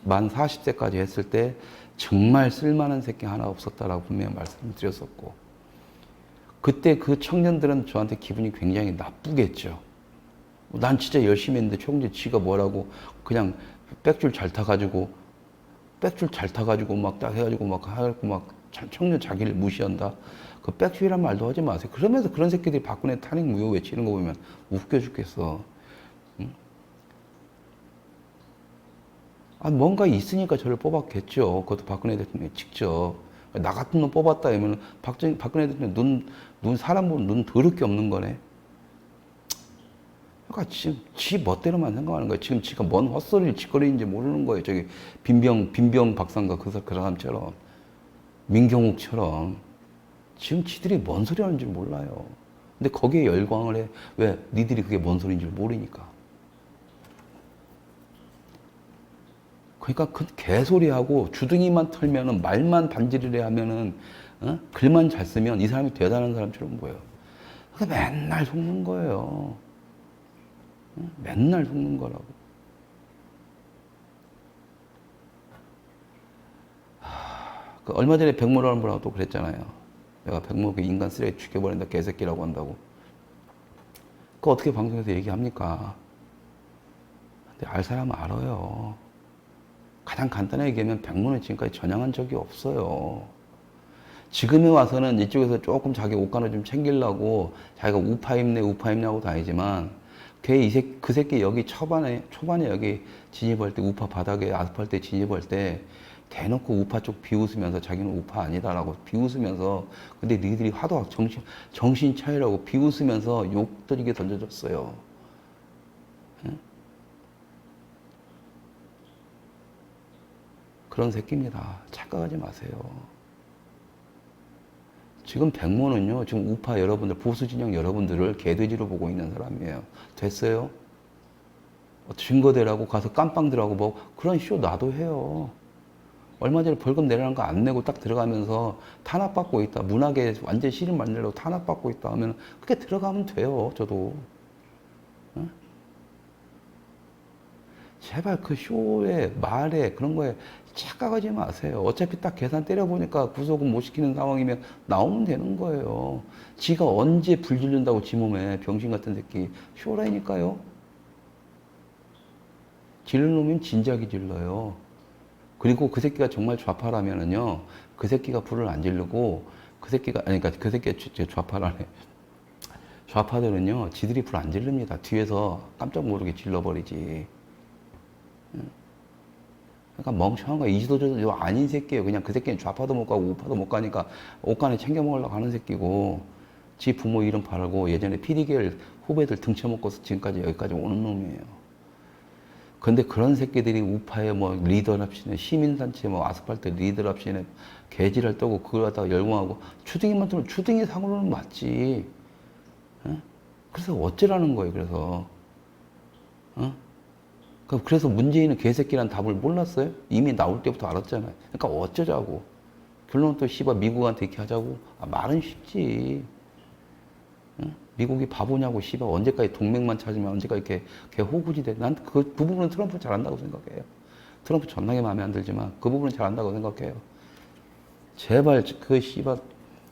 만 40세까지 했을 때 정말 쓸만한 새끼 하나 없었다라고 분명히 말씀드렸었고, 그때 그 청년들은 저한테 기분이 굉장히 나쁘겠죠. 난 진짜 열심히 했는데 총재 지가 뭐라고 그냥 백줄 잘 타가지고 막 딱 해가지고 막 하고 막 청년 자기를 무시한다. 그 백줄이란 말도 하지 마세요. 그러면서 그런 새끼들이 박근혜 탄핵 무효 외치는 거 보면 웃겨 죽겠어. 응? 아, 뭔가 있으니까 저를 뽑았겠죠. 그것도 박근혜 대통령이 직접. 나 같은 놈 뽑았다 하면 박근혜 대통령 사람 보면 눈 더럽게 없는 거네. 그러니까 지금 지 멋대로만 생각하는 거예요. 지금 지가 뭔 헛소리를 짓거리는지 모르는 거예요. 저기 빈병 박사인가 그 사람처럼, 민경욱처럼. 지금 지들이 뭔 소리 하는지 몰라요. 근데 거기에 열광을 해. 왜? 니들이 그게 뭔 소리인지 모르니까. 그러니까 그 개소리하고 주둥이만 털면은, 말만 반지르르 하면은, 글만 잘 쓰면 이 사람이 대단한 사람처럼 보여요. 그러니까 맨날 속는 거예요. 맨날 속는 거라고. 그 얼마 전에 백모라는 분하고 또 그랬잖아요. 내가 백모 그 인간 쓰레기 죽여버린다 개새끼라고 한다고. 그거 어떻게 방송에서 얘기합니까? 근데 알 사람은 알아요. 가장 간단하게 얘기하면 백모는 지금까지 전향한 적이 없어요. 지금에 와서는 이쪽에서 조금 자기 옷가는 좀 챙기려고 자기가 우파 입네 하고 다니지만, 그 새끼 여기 초반에 여기 진입할 때, 우파 바닥에 아스팔트에 진입할 때 대놓고 우파 쪽 비웃으면서 자기는 우파 아니다라고 비웃으면서, 근데 니들이 하도 정신 차리라고 비웃으면서 욕들이게 던져줬어요. 응? 그런 새끼입니다. 착각하지 마세요. 지금 백모는요, 지금 우파 여러분들, 보수 진영 여러분들을 개돼지로 보고 있는 사람이에요. 됐어요? 증거대라고 가서 깜빵들하고 뭐 그런 쇼 나도 해요. 얼마 전에 벌금 내라는 거 안 내고 딱 들어가면서 탄압받고 있다. 문학에 완전 시름 만들려고 탄압받고 있다 하면 그게 들어가면 돼요. 저도. 응? 제발 그 쇼에, 말에, 그런 거에 착각하지 마세요. 어차피 딱 계산 때려보니까 구속은 못 시키는 상황이면 나오면 되는 거예요. 지가 언제 불 지른다고 지 몸에, 병신 같은 새끼. 쇼라니까요. 질르는 놈이면 진작에 질러요. 그리고 그 새끼가 정말 좌파라면은요, 그 새끼가 불을 안 지르고, 그러니까 그 새끼가 좌파라네. 좌파들은요, 지들이 불 안 지릅니다. 뒤에서 깜짝 모르게 질러버리지. 그러니까 멍청한 거야. 이지도저도 아닌 새끼예요. 그냥 그 새끼는 좌파도 못 가고 우파도 못 가니까 옷간에 챙겨 먹으려고 하는 새끼고, 지 부모 이름 팔고 예전에 PD계열 후배들 등쳐먹고서 지금까지 여기까지 오는 놈이에요. 근데 그런 새끼들이 우파의 뭐 리더랍시네, 시민단체 뭐 아스팔트 리더랍시네, 개지랄 떠고 그걸 갖다가 열광하고, 추등이만 들면 추등이 상으로는 맞지. 어? 그래서 어쩌라는 거예요, 그래서. 어? 그래서 문재인은 개새끼란 답을 몰랐어요? 이미 나올 때부터 알았잖아요. 그러니까 어쩌자고. 결론은 또 씨발 미국한테 이렇게 하자고? 아, 말은 쉽지. 응? 미국이 바보냐고. 씨발 언제까지 동맹만 찾으면 언제까지 이렇게 걔 호구지 돼. 난 그 부분은 트럼프 잘한다고 생각해요. 트럼프 존나게 마음에 안 들지만 그 부분은 잘한다고 생각해요. 제발 그 씨발,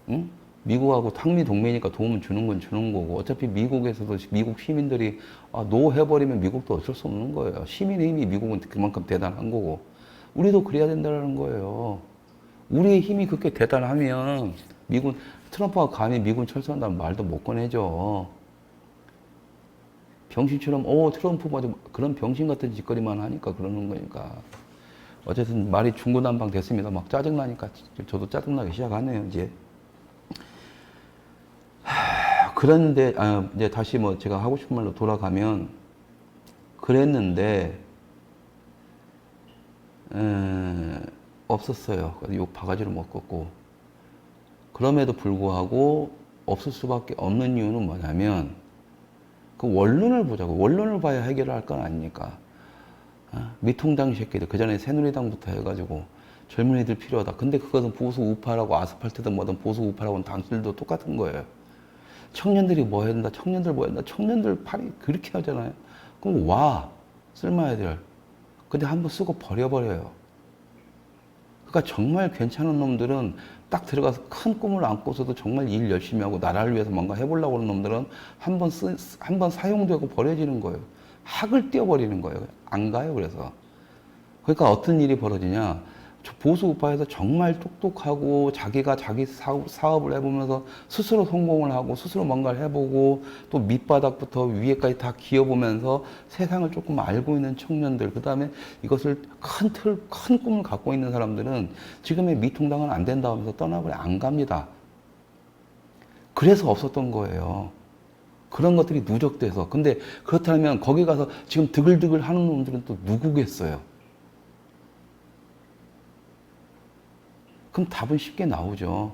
응? 미국하고 탕미 동맹이니까 도움을 주는 건 주는 거고, 어차피 미국에서도 미국 시민들이 노 해버리면 미국도 어쩔 수 없는 거예요. 시민의 힘이 미국은 그만큼 대단한 거고, 우리도 그래야 된다는 거예요. 우리의 힘이 그렇게 대단하면 미군, 트럼프가 감히 미군 철수한다는 말도 못 꺼내죠. 병신처럼 트럼프 맞아, 그런 병신 같은 짓거리만 하니까 그러는 거니까. 어쨌든 말이 중구난방 됐습니다. 막 짜증나니까 저도 짜증나기 시작하네요, 이제. 그런데 이제 다시 뭐 제가 하고 싶은 말로 돌아가면, 그랬는데 없었어요. 욕 바가지로 먹었고, 그럼에도 불구하고 없을 수밖에 없는 이유는 뭐냐면 그 원론을 보자고. 원론을 봐야 해결을 할 건 아닙니까? 미통당 새끼들, 그 전에 새누리당부터 해가지고 젊은이들 필요하다. 근데 그것은 보수 우파라고 아스팔트든 뭐든 보수 우파라고는 당신들도 똑같은 거예요. 청년들이 뭐 해야 된다, 청년들 뭐 해야 된다, 청년들 팔이 그렇게 하잖아요. 그럼 쓸마 애들. 근데 한번 쓰고 버려버려요. 그러니까 정말 괜찮은 놈들은 딱 들어가서 큰 꿈을 안고서도 정말 일 열심히 하고 나라를 위해서 뭔가 해보려고 하는 놈들은 한번 사용되고 버려지는 거예요. 학을 띄워버리는 거예요. 안 가요, 그래서. 그러니까 어떤 일이 벌어지냐. 보수 우파에서 정말 똑똑하고 자기가 자기 사업을 해보면서 스스로 성공을 하고 스스로 뭔가를 해보고 또 밑바닥부터 위에까지 다 기어보면서 세상을 조금 알고 있는 청년들, 그 다음에 이것을 큰 꿈을 갖고 있는 사람들은 지금의 미통당은 안 된다 하면서 떠나버려 안 갑니다. 그래서 없었던 거예요. 그런 것들이 누적돼서. 근데 그렇다면 거기 가서 지금 드글드글 하는 놈들은 또 누구겠어요? 그럼 답은 쉽게 나오죠.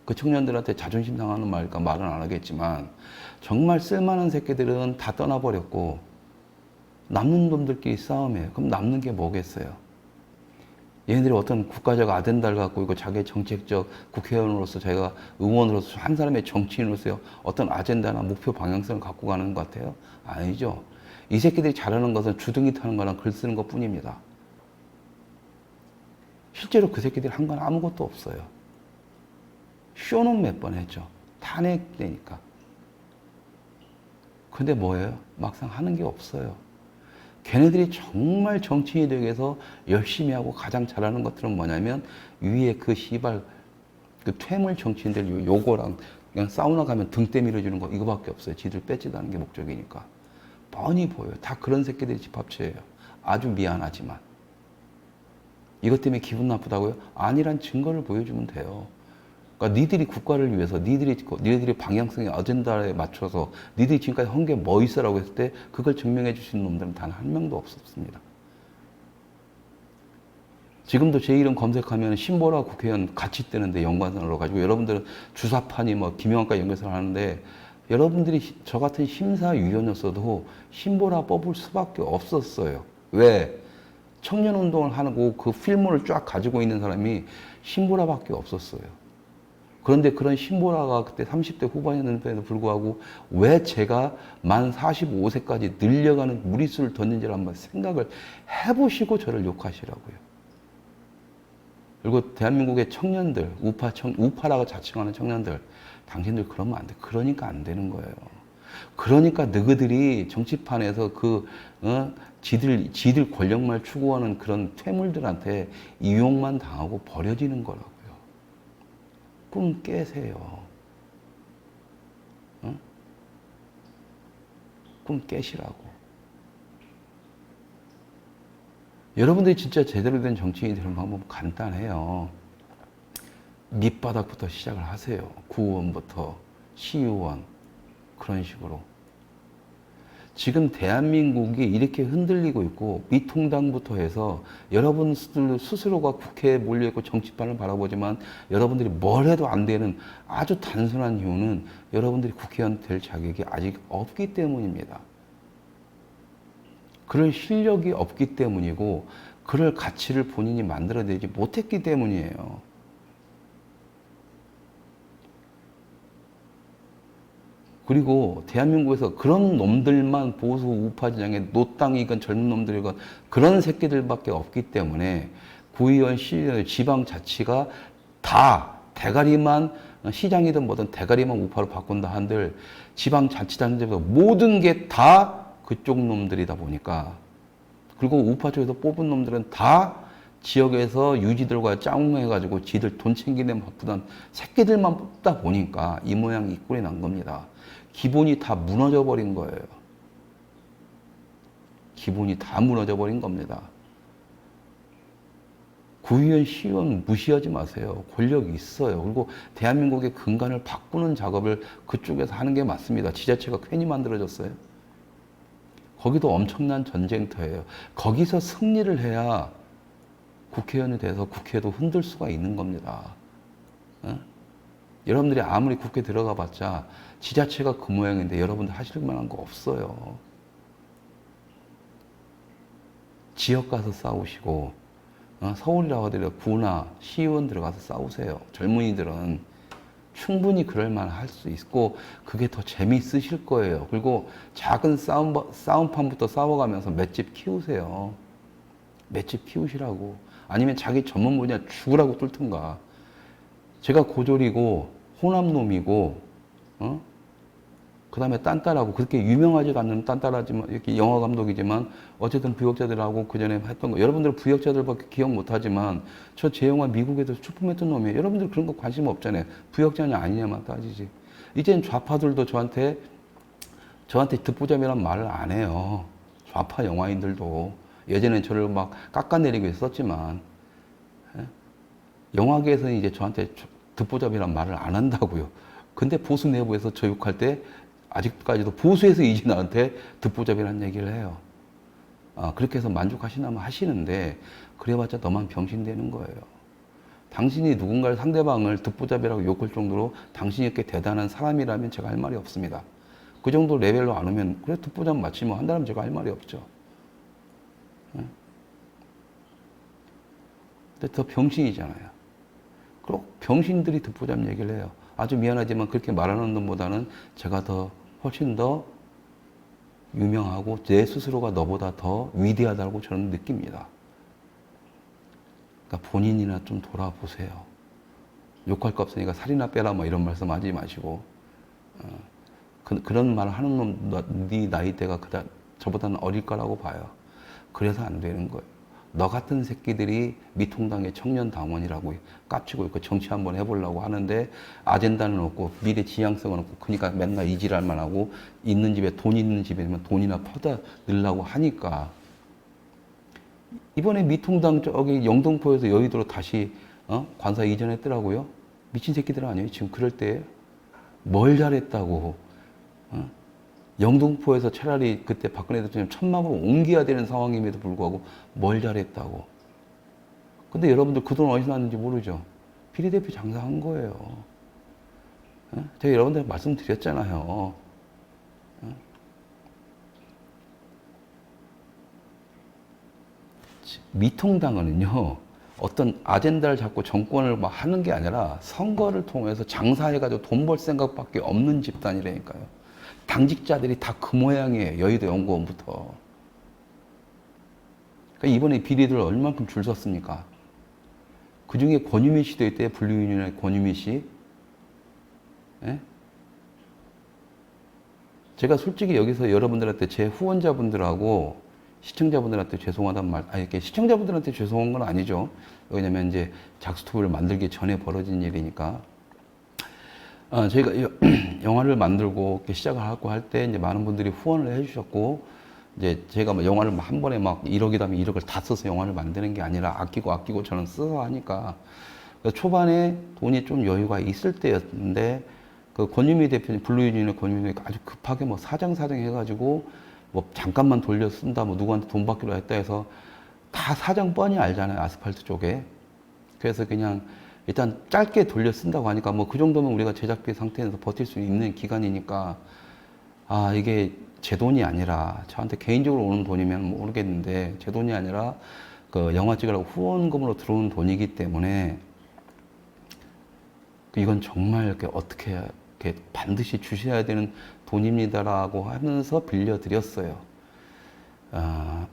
그 청년들한테 자존심 상하는 말일까 말은 안 하겠지만 정말 쓸만한 새끼들은 다 떠나버렸고 남는 놈들끼리 싸움이에요. 그럼 남는 게 뭐겠어요? 얘네들이 어떤 국가적 아젠다를 갖고 있고 자기의 정책적 국회의원으로서 자기가 의원으로서 한 사람의 정치인으로서 어떤 아젠다나 목표 방향성을 갖고 가는 것 같아요? 아니죠. 이 새끼들이 잘하는 것은 주둥이 타는 거랑 글 쓰는 것 뿐입니다. 실제로 그 새끼들이 한 건 아무것도 없어요. 쇼는 몇 번 했죠. 탄핵되니까. 근데 뭐예요? 막상 하는 게 없어요. 걔네들이 정말 정치인이 되기 위해서 열심히 하고 가장 잘하는 것들은 뭐냐면 위에 그 퇴물 정치인들 요거랑 그냥 사우나 가면 등 때밀어주는 거 이거밖에 없어요. 지들 뺏지도 않는 게 목적이니까. 뻔히 보여요. 다 그런 새끼들이 집합체예요. 아주 미안하지만. 이것 때문에 기분 나쁘다고요? 아니란 증거를 보여주면 돼요. 그러니까 니들이 국가를 위해서, 니들이 방향성의 아젠다에 맞춰서 니들이 지금까지 한 게 뭐 있어라고 했을 때 그걸 증명해 주시는 놈들은 단 한 명도 없었습니다. 지금도 제 이름 검색하면 신보라 국회의원 같이 뜨는데 연관선으로 가지고 여러분들은 주사판이 뭐 김영환과 연결선을 하는데 여러분들이 저 같은 심사위원이었어도 신보라 뽑을 수밖에 없었어요. 왜? 청년운동을 하고 그 필모를 쫙 가지고 있는 사람이 신보라밖에 없었어요. 그런데 그런 신보라가 그때 30대 후반이었는데도 불구하고 왜 제가 만 45세까지 늘려가는 무리수를 뒀는지를 한번 생각을 해보시고 저를 욕하시라고요. 그리고 대한민국의 청년들, 우파라고 자칭하는 청년들, 당신들 그러면 안 돼. 그러니까 안 되는 거예요. 그러니까 너희들이 정치판에서 지들 권력만 추구하는 그런 퇴물들한테 이용만 당하고 버려지는 거라고요. 꿈 깨세요. 꿈 깨시라고. 여러분들이 진짜 제대로 된 정치인이 되는 방법은 간단해요. 밑바닥부터 시작을 하세요. 구의원부터 시의원 그런 식으로. 지금 대한민국이 이렇게 흔들리고 있고 미통당부터 해서 여러분들 스스로가 국회에 몰려있고 정치판을 바라보지만 여러분들이 뭘 해도 안 되는 아주 단순한 이유는 여러분들이 국회의원 될 자격이 아직 없기 때문입니다. 그럴 실력이 없기 때문이고 그럴 가치를 본인이 만들어내지 못했기 때문이에요. 그리고 대한민국에서 그런 놈들만 보수 우파 진영의 노땅이건 젊은 놈들이건 그런 새끼들밖에 없기 때문에 구의원, 시의원, 지방자치가 다 대가리만 시장이든 뭐든 대가리만 우파로 바꾼다 한들 지방자치단체에서 모든 게 다 그쪽 놈들이다 보니까 그리고 우파 쪽에서 뽑은 놈들은 다 지역에서 유지들과 짱웅해가지고 지들 돈 챙기는 바쁘던 새끼들만 뽑다 보니까 이 모양 이 꼴이 난 겁니다. 기본이 다 무너져 버린 거예요. 기본이 다 무너져 버린 겁니다. 구의원, 시의원 무시하지 마세요. 권력이 있어요. 그리고 대한민국의 근간을 바꾸는 작업을 그쪽에서 하는 게 맞습니다. 지자체가 괜히 만들어졌어요. 거기도 엄청난 전쟁터예요. 거기서 승리를 해야 국회의원이 돼서 국회도 흔들 수가 있는 겁니다. 여러분들이 아무리 국회 들어가 봤자 지자체가 그 모양인데 여러분들 하실 만한 거 없어요. 지역 가서 싸우시고, 서울이라고 하더라도 구나 시의원 들어가서 싸우세요. 젊은이들은 충분히 그럴 만할 수 있고, 그게 더 재미있으실 거예요. 그리고 작은 싸움판부터 싸워가면서 맷집 키우세요. 맷집 키우시라고. 아니면 자기 전문 분야 죽으라고 뚫든가. 제가 고졸이고, 호남놈이고, 그 다음에 딴따라고, 그렇게 유명하지도 않는 딴따라지만, 이렇게 영화 감독이지만, 어쨌든 부역자들하고 그 전에 했던 거, 여러분들 부역자들밖에 기억 못 하지만, 제 영화 미국에서 출품했던 놈이에요. 여러분들 그런 거 관심 없잖아요. 부역자냐 아니냐만 따지지. 이젠 좌파들도 저한테 듣보잡이란 말을 안 해요. 좌파 영화인들도. 예전엔 저를 막 깎아내리고 있었지만, 영화계에서는 이제 저한테 듣보잡이란 말을 안 한다고요. 근데 보수 내부에서 저 욕할 때 아직까지도 보수에서 이제 나한테 듣보잡이라는 얘기를 해요. 그렇게 해서 만족하시나면 하시는데 그래봤자 너만 병신되는 거예요. 당신이 누군가를 상대방을 듣보잡이라고 욕할 정도로 당신이 꽤 대단한 사람이라면 제가 할 말이 없습니다. 그 정도 레벨로 안 오면 그래 듣보잡 맞지 뭐 한다면 제가 할 말이 없죠. 근데 더 병신이잖아요. 그리고 병신들이 듣보잡 얘기를 해요. 아주 미안하지만 그렇게 말하는 놈보다는 제가 훨씬 더 유명하고 내 스스로가 너보다 더 위대하다고 저는 느낍니다. 그러니까 본인이나 좀 돌아보세요. 욕할 거 없으니까 살이나 빼라 뭐 이런 말씀 하지 마시고 그런 말을 하는 놈, 네 나이대가 저보다는 어릴 거라고 봐요. 그래서 안 되는 거예요. 너 같은 새끼들이 미통당의 청년 당원이라고 깝치고 있고 정치 한번 해보려고 하는데 아젠다는 없고 미래 지향성은 없고 그러니까 맨날 이질할만 하고 있는 집에 돈 있는 집에만 돈이나 퍼다 넣으려고 하니까 이번에 미통당 저기 영등포에서 여의도로 다시 관사 이전했더라고요. 미친 새끼들 아니에요? 지금 그럴 때 뭘 잘했다고 영등포에서 차라리 그때 박근혜 대통령 천막으로 옮겨야 되는 상황임에도 불구하고 뭘 잘했다고. 근데 여러분들 그 돈 어디서 났는지 모르죠. 비례대표 장사한 거예요. 제가 여러분들 말씀드렸잖아요. 미통당은요, 어떤 아젠다를 잡고 정권을 막 하는 게 아니라 선거를 통해서 장사해가지고 돈 벌 생각밖에 없는 집단이라니까요. 당직자들이 다 그 모양이에요. 여의도 연구원부터. 그러니까 이번에 비리들 얼만큼 줄 섰습니까? 그 중에 권유미 씨도 있대요. 분류유니언의 권유미 씨. 예? 제가 솔직히 여기서 여러분들한테 제 후원자분들하고 시청자분들한테 죄송하다는 말, 이렇게 시청자분들한테 죄송한 건 아니죠. 왜냐면 이제 작스투브를 만들기 전에 벌어진 일이니까. 저희가 영화를 만들고 시작을 하고 할 때 이제 많은 분들이 후원을 해주셨고, 이제 제가 뭐 영화를 한 번에 막 1억이라면 1억을 다 써서 영화를 만드는 게 아니라 아끼고 저는 써서 하니까 초반에 돈이 좀 여유가 있을 때였는데 그 권유미 대표님, 블루유니언의 권유미 대표 아주 급하게 뭐 사장 해가지고 뭐 잠깐만 돌려 쓴다, 뭐 누구한테 돈 받기로 했다 해서 다 사정 뻔히 알잖아요. 아스팔트 쪽에. 그래서 그냥 일단 짧게 돌려 쓴다고 하니까 뭐 그 정도면 우리가 제작비 상태에서 버틸 수 있는 기간이니까 이게 제 돈이 아니라 저한테 개인적으로 오는 돈이면 모르겠는데 제 돈이 아니라 그 영화 찍으라고 후원금으로 들어오는 돈이기 때문에 이건 정말 이렇게 어떻게 이렇게 반드시 주셔야 되는 돈입니다라고 하면서 빌려드렸어요.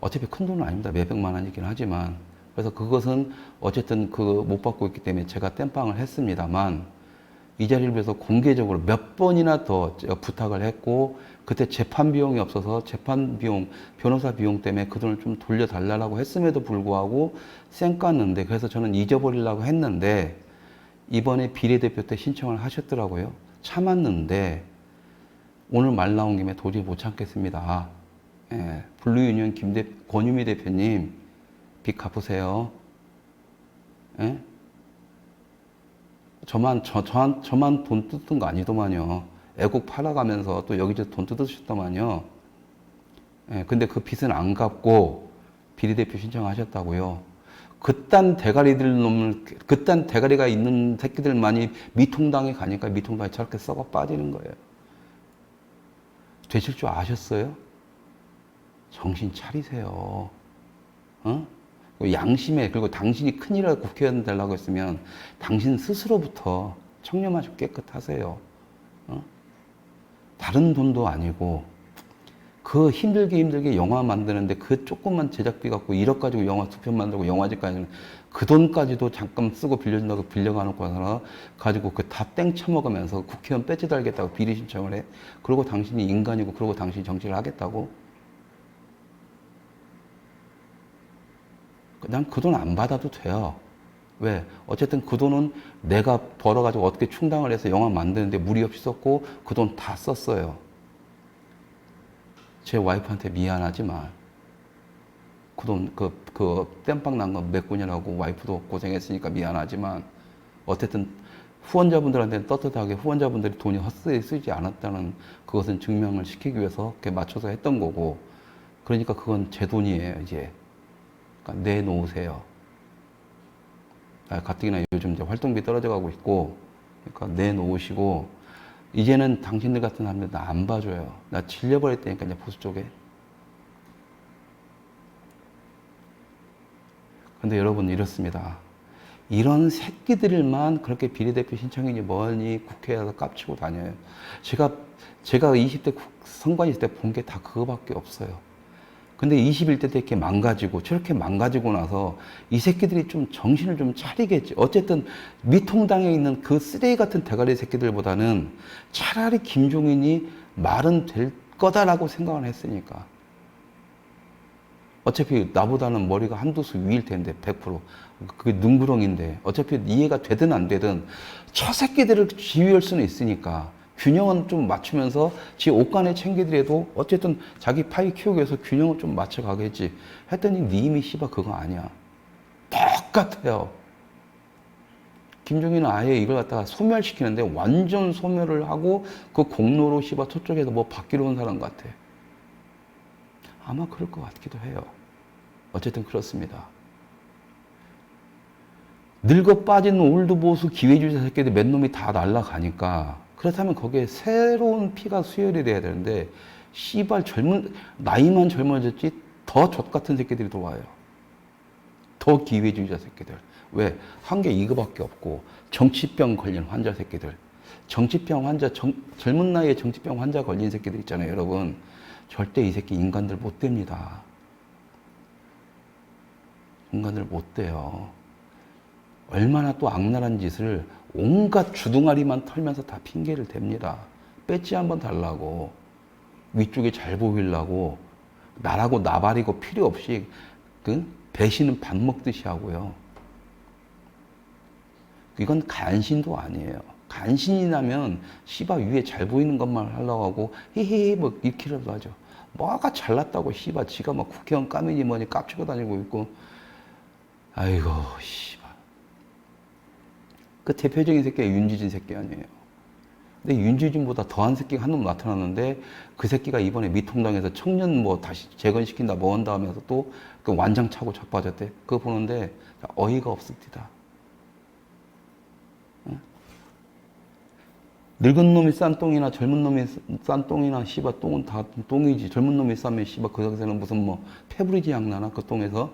어차피 큰 돈은 아닙니다. 몇백만 원이긴 하지만. 그래서 그것은 어쨌든 못 받고 있기 때문에 제가 땜빵을 했습니다만 이 자리를 위해서 공개적으로 몇 번이나 더 부탁을 했고 그때 재판 비용이 없어서 재판 비용, 변호사 비용 때문에 그 돈을 좀 돌려달라고 했음에도 불구하고 쌩 깠는데 그래서 저는 잊어버리려고 했는데 이번에 비례대표 때 신청을 하셨더라고요. 참았는데 오늘 말 나온 김에 도저히 못 참겠습니다. 블루유니언 권유미 대표님 빚 갚으세요. 예? 저만 돈 뜯은 거 아니더만요. 애국 팔아가면서 또 여기저기 돈 뜯으셨더만요. 근데 그 빚은 안 갚고 비례대표 신청하셨다고요. 그딴 대가리가 있는 새끼들만이 미통당에 가니까 미통당에 저렇게 썩어 빠지는 거예요. 되실 줄 아셨어요? 정신 차리세요. 어? 양심에, 그리고 당신이 큰일이라도 국회의원 되려고 했으면 당신 스스로부터 청렴하 깨끗하세요. 어? 다른 돈도 아니고, 그 힘들게 영화 만드는데 그 조금만 제작비 갖고 1억 가지고 영화 2편 만들고 영화제까지는 그 돈까지도 잠깐 쓰고 빌려준다고 빌려가놓고 가지고 그 다 땡 처먹으면서 국회의원 배지 달겠다고 비리 신청을 해. 그러고 당신이 인간이고 그러고 당신이 정치를 하겠다고? 난 그 돈 안 받아도 돼요. 왜? 어쨌든 그 돈은 내가 벌어가지고 어떻게 충당을 해서 영화 만드는데 무리 없이 썼고 그 돈 다 썼어요. 제 와이프한테 미안하지만 그 돈, 땜빵 난 거 메꾸느라고 와이프도 고생했으니까 미안하지만 어쨌든 후원자분들한테는 떳떳하게 후원자분들이 돈이 헛되이 쓰지 않았다는 그것은 증명을 시키기 위해서 그렇게 맞춰서 했던 거고, 그러니까 그건 제 돈이에요, 이제. 그러니까 내놓으세요. 가뜩이나 요즘 이제 활동비 떨어져 가고 있고, 그러니까 내놓으시고, 이제는 당신들 같은 사람들 나 안 봐줘요. 나 질려버렸다니까, 이제 보수 쪽에. 근데 여러분, 이렇습니다. 이런 새끼들만 그렇게 비례대표 신청이니 뭐니 국회에서 깝치고 다녀요. 제가 20대 선관위 있을 때 본 게 다 그거밖에 없어요. 근데 21대 때 이렇게 망가지고 저렇게 망가지고 나서 이 새끼들이 좀 정신을 좀 차리겠지. 어쨌든 미통당에 있는 그 쓰레기 같은 대가리 새끼들보다는 차라리 김종인이 말은 될 거다라고 생각을 했으니까. 어차피 나보다는 머리가 한두 수 위일 텐데 100%. 그게 눈구렁인데 어차피 이해가 되든 안 되든 저 새끼들을 지휘할 수는 있으니까 균형은 좀 맞추면서 지 옷간에 챙기더라도 어쨌든 자기 파이 키우기 위해서 균형을 좀 맞춰가겠지 했더니 님이 씨발 그거 아니야. 똑같아요. 김종인은 아예 이걸 갖다가 소멸시키는데 완전 소멸을 하고 그 공로로 씨발 저쪽에서 뭐 받기로 온 사람 같아. 아마 그럴 것 같기도 해요. 어쨌든 그렇습니다. 늙어 빠진 올드보수 기회주의자 새끼들 몇 놈이 다 날아가니까 그렇다면 거기에 새로운 피가 수혈이 돼야 되는데 씨발 나이만 젊어졌지 더 젖같은 새끼들이 들어와요. 더 기회주의자 새끼들. 왜? 한 게 이거밖에 없고 정치병 걸린 환자 새끼들. 정치병 환자, 젊은 나이에 정치병 환자 걸린 새끼들 있잖아요, 여러분. 절대 이 새끼 인간들 못 됩니다. 인간들 못 돼요. 얼마나 또 악랄한 짓을 온갖 주둥아리만 털면서 다 핑계를 댑니다. 배지 한번 달라고, 위쪽에 잘 보이려고, 나라고 나발이고 필요 없이 배신은 밥 먹듯이 하고요. 이건 간신도 아니에요. 간신이 나면 씨바 위에 잘 보이는 것만 하려고 하고 히히 뭐 이렇게라도 하죠. 뭐가 잘났다고 씨바 지가 막 국회의원 까매니 뭐니 깝치고 다니고 있고. 아이고 씨바. 그 대표적인 새끼가 윤지진 새끼 아니에요. 근데 윤지진보다 더한 새끼가 한 놈 나타났는데 그 새끼가 이번에 미통당에서 청년 뭐 다시 재건시킨다 뭐 한다 하면서 또 그 완장 차고 자빠졌대. 그거 보는데 어이가 없습니다. 늙은 놈이 싼 똥이나 젊은 놈이 싼 똥이나 씨바 똥은 다 똥이지. 젊은 놈이 싸면 씨바 그 당시에는 무슨 뭐 페브리지 향 나나 그 똥에서.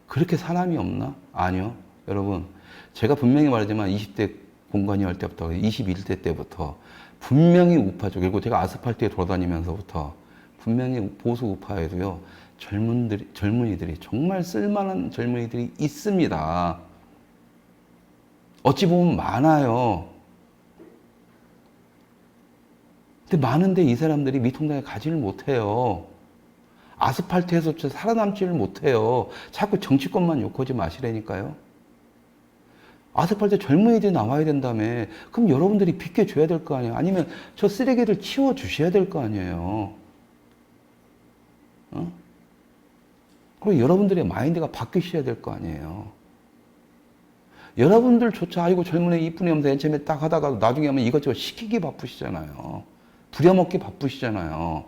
그렇게 사람이 없나? 아니요. 여러분 제가 분명히 말하지만 20대 공관위 할 때부터 21대 때부터 분명히 우파죠. 그리고 제가 아스팔트에 돌아다니면서부터 분명히 보수 우파에도요. 젊은이들이 정말 쓸만한 젊은이들이 있습니다. 어찌 보면 많아요. 근데 많은데 이 사람들이 미통당에 가지를 못해요. 아스팔트에서 살아남지를 못해요. 자꾸 정치권만 욕하지 마시라니까요. 아스팔트에 젊은이들이 나와야 된다며. 그럼 여러분들이 비켜줘야 될 거 아니에요. 아니면 저 쓰레기들 치워주셔야 될 거 아니에요. 어? 그리고 여러분들의 마인드가 바뀌셔야 될 거 아니에요. 여러분들조차 아이고 젊은 애 이쁜 애 하면서 엔체매 딱 하다가도 나중에 하면 이것저것 시키기 바쁘시잖아요. 부려먹기 바쁘시잖아요.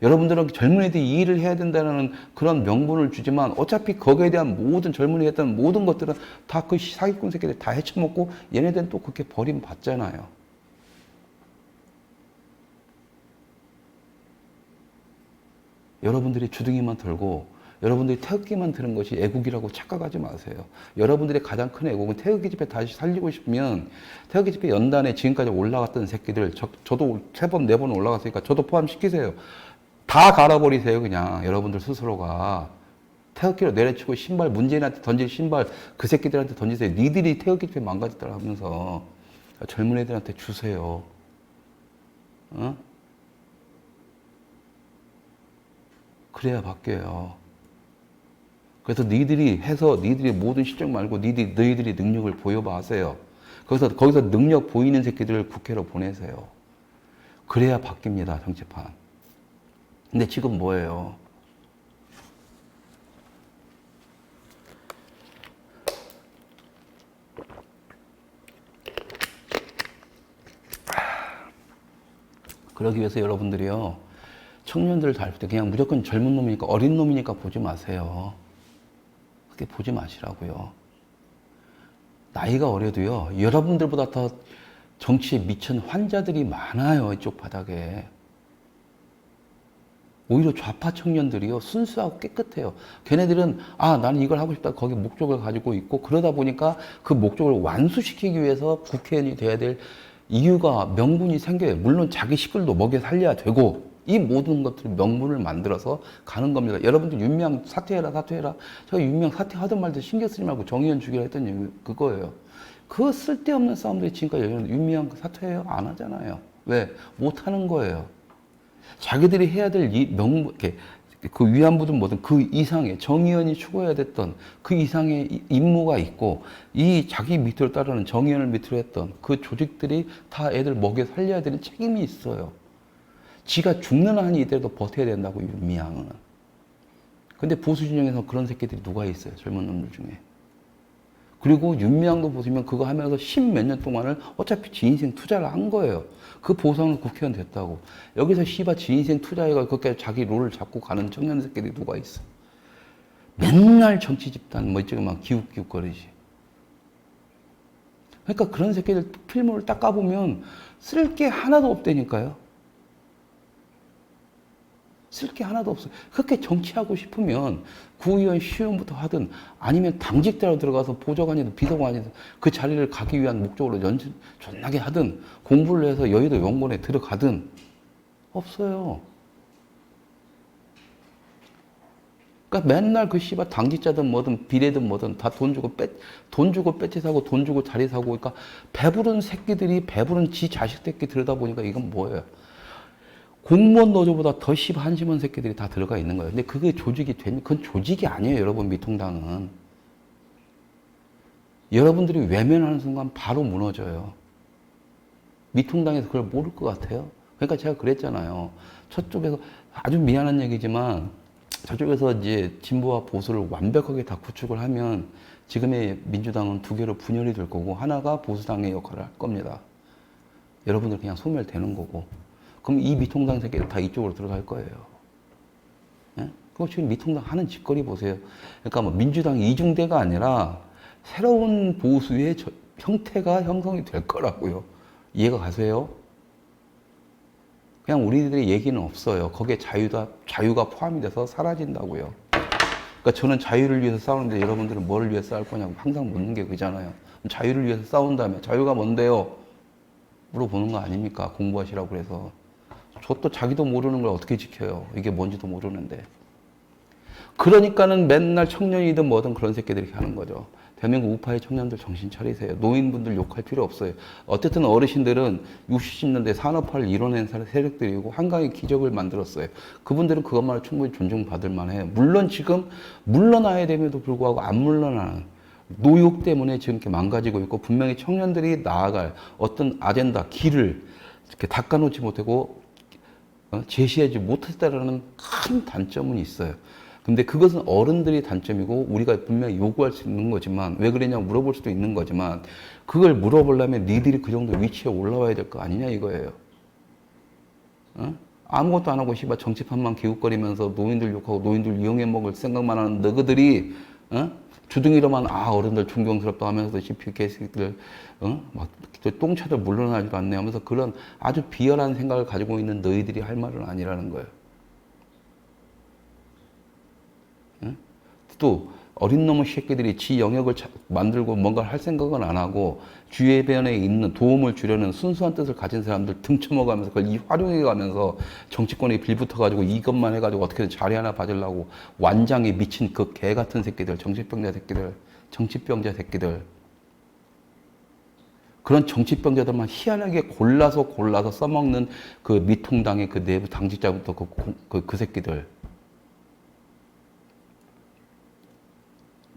여러분들은 젊은이들이 이 일을 해야 된다는 그런 명분을 주지만 어차피 거기에 대한 모든 젊은이가 했던 모든 것들은 다 그 사기꾼 새끼들 다 헤쳐먹고 얘네들은 또 그렇게 버림받잖아요. 여러분들이 주둥이만 털고 여러분들이 태극기만 드는 것이 애국이라고 착각하지 마세요. 여러분들의 가장 큰 애국은 태극기 집회 다시 살리고 싶으면 태극기 집회 연단에 지금까지 올라갔던 새끼들 저도 3번, 4번 올라갔으니까 저도 포함시키세요. 다 갈아버리세요. 그냥 여러분들 스스로가. 태극기로 내려치고 신발 문재인한테 던질 신발 그 새끼들한테 던지세요. 니들이 태극기 집회 망가졌다 하면서 젊은 애들한테 주세요. 어? 그래야 바뀌어요. 그래서 니들이 해서 니들이 모든 실적 말고 너희들이 능력을 보여봐 하세요. 거기서 능력 보이는 새끼들을 국회로 보내세요. 그래야 바뀝니다, 정치판. 근데 지금 뭐예요? 그러기 위해서 여러분들이요, 청년들을 다룰 때 그냥 무조건 젊은 놈이니까 어린 놈이니까 보지 마세요. 그렇게 보지 마시라고요. 나이가 어려도요, 여러분들보다 더 정치에 미친 환자들이 많아요, 이쪽 바닥에. 오히려 좌파 청년들이요, 순수하고 깨끗해요. 걔네들은, 나는 이걸 하고 싶다. 거기 목적을 가지고 있고, 그러다 보니까 그 목적을 완수시키기 위해서 국회의원이 돼야 될 이유가, 명분이 생겨요. 물론 자기 식구들도 먹여 살려야 되고, 이 모든 것들을 명분을 만들어서 가는 겁니다. 여러분들 윤미향 사퇴해라. 저 윤미향 사퇴하든 말든 신경 쓰지 말고 정의원 죽이라 했던 이유 그거예요. 그 쓸데없는 싸움들이 지금까지 윤미향 사퇴해요? 안 하잖아요. 왜? 못 하는 거예요. 자기들이 해야 될 명분, 그 위안부든 뭐든 그 이상의 정의원이 추구해야 됐던 그 이상의 임무가 있고, 이 자기 밑으로 따르는 정의원을 밑으로 했던 그 조직들이 다 애들 먹여 살려야 되는 책임이 있어요. 지가 죽는 한이 이대로 버텨야 된다고, 윤미향은. 근데 보수 진영에서 그런 새끼들이 누가 있어요? 젊은 놈들 중에. 그리고 윤미향도 보시면 그거 하면서 10몇 년 동안을 어차피 지 인생 투자를 한 거예요. 그 보상은 국회의원 됐다고. 여기서 씨발 지 인생 투자해가 그렇게 자기 롤을 잡고 가는 청년 새끼들이 누가 있어? 맨날 정치 집단 뭐 이쪽에 막 기웃기웃거리지. 그러니까 그런 새끼들 필모를 딱 까보면 쓸 게 하나도 없다니까요. 쓸 게 하나도 없어요. 그렇게 정치하고 싶으면 구의원, 시의원부터 하든 아니면 당직자로 들어가서 보좌관이든 비서관이든 그 자리를 가기 위한 목적으로 존나게 하든 공부를 해서 여의도 연구원에 들어가든 없어요. 그러니까 맨날 그 씨발 당직자든 뭐든 비례든 뭐든 다 돈 주고 배치 사고 돈 주고 자리 사고, 그러니까 배부른 새끼들이 배부른 지 자식 새끼 들여다 보니까 이건 뭐예요? 공무원 노조보다 더 한심한 새끼들이 다 들어가 있는 거예요. 근데 그게 조직이 되면, 그건 조직이 아니에요, 여러분, 미통당은. 여러분들이 외면하는 순간 바로 무너져요. 미통당에서 그걸 모를 것 같아요. 그러니까 제가 그랬잖아요. 저쪽에서, 아주 미안한 얘기지만, 저쪽에서 이제 진보와 보수를 완벽하게 다 구축을 하면 지금의 민주당은 2개로 분열이 될 거고, 하나가 보수당의 역할을 할 겁니다. 여러분들 그냥 소멸되는 거고. 그럼 이 미통당 새끼들 다 이쪽으로 들어갈 거예요. 예? 그거 지금 미통당 하는 짓거리 보세요. 그러니까 뭐 민주당 이중대가 아니라 새로운 보수의 형태가 형성이 될 거라고요. 이해가 가세요? 그냥 우리들의 얘기는 없어요. 거기에 자유가 포함이 돼서 사라진다고요. 그러니까 저는 자유를 위해서 싸우는데 여러분들은 뭐를 위해서 싸울 거냐고 항상 묻는 게 그잖아요. 자유를 위해서 싸운다면 자유가 뭔데요? 물어보는 거 아닙니까? 공부하시라고 그래서. 저도 자기도 모르는 걸 어떻게 지켜요? 이게 뭔지도 모르는데. 그러니까는 맨날 청년이든 뭐든 그런 새끼들이 이렇게 하는 거죠. 대한민국 우파의 청년들 정신 차리세요. 노인분들 욕할 필요 없어요. 어쨌든 어르신들은 60, 70년대 산업화를 이뤄낸 세력들이고 한강의 기적을 만들었어요. 그분들은 그것만으로 충분히 존중받을 만해요. 물론 지금 물러나야 됨에도 불구하고 안 물러나는 노욕 때문에 지금 이렇게 망가지고 있고, 분명히 청년들이 나아갈 어떤 아젠다, 길을 이렇게 닦아놓지 못하고 제시하지 못했다라는 큰 단점은 있어요. 근데 그것은 어른들이 단점이고 우리가 분명히 요구할 수 있는 거지만, 왜 그러냐고 물어볼 수도 있는 거지만, 그걸 물어보려면 니들이 그 정도 위치에 올라와야 될 거 아니냐 이거예요. 아무것도 안 하고 씨발 정치판만 기웃거리면서 노인들 욕하고 노인들 이용해 먹을 생각만 하는 너희들이 주둥이로만 어른들 존경스럽다 하면서 씨피 개새끼들 막 똥차들 물러나지도 않네 하면서 그런 아주 비열한 생각을 가지고 있는 너희들이 할 말은 아니라는 거예요. 또 어린 놈의 새끼들이 지 영역을 만들고 뭔가를 할 생각은 안 하고 주변에 있는 도움을 주려는 순수한 뜻을 가진 사람들 등쳐먹으면서 그걸 활용해가면서 정치권에 빌붙어가지고 이것만 해가지고 어떻게든 자리 하나 받으려고 완장에 미친 그 개 같은 새끼들, 정치병자 새끼들 그런 정치병자들만 희한하게 골라서 써먹는 그 미통당의 그 내부 당직자부터 그 새끼들.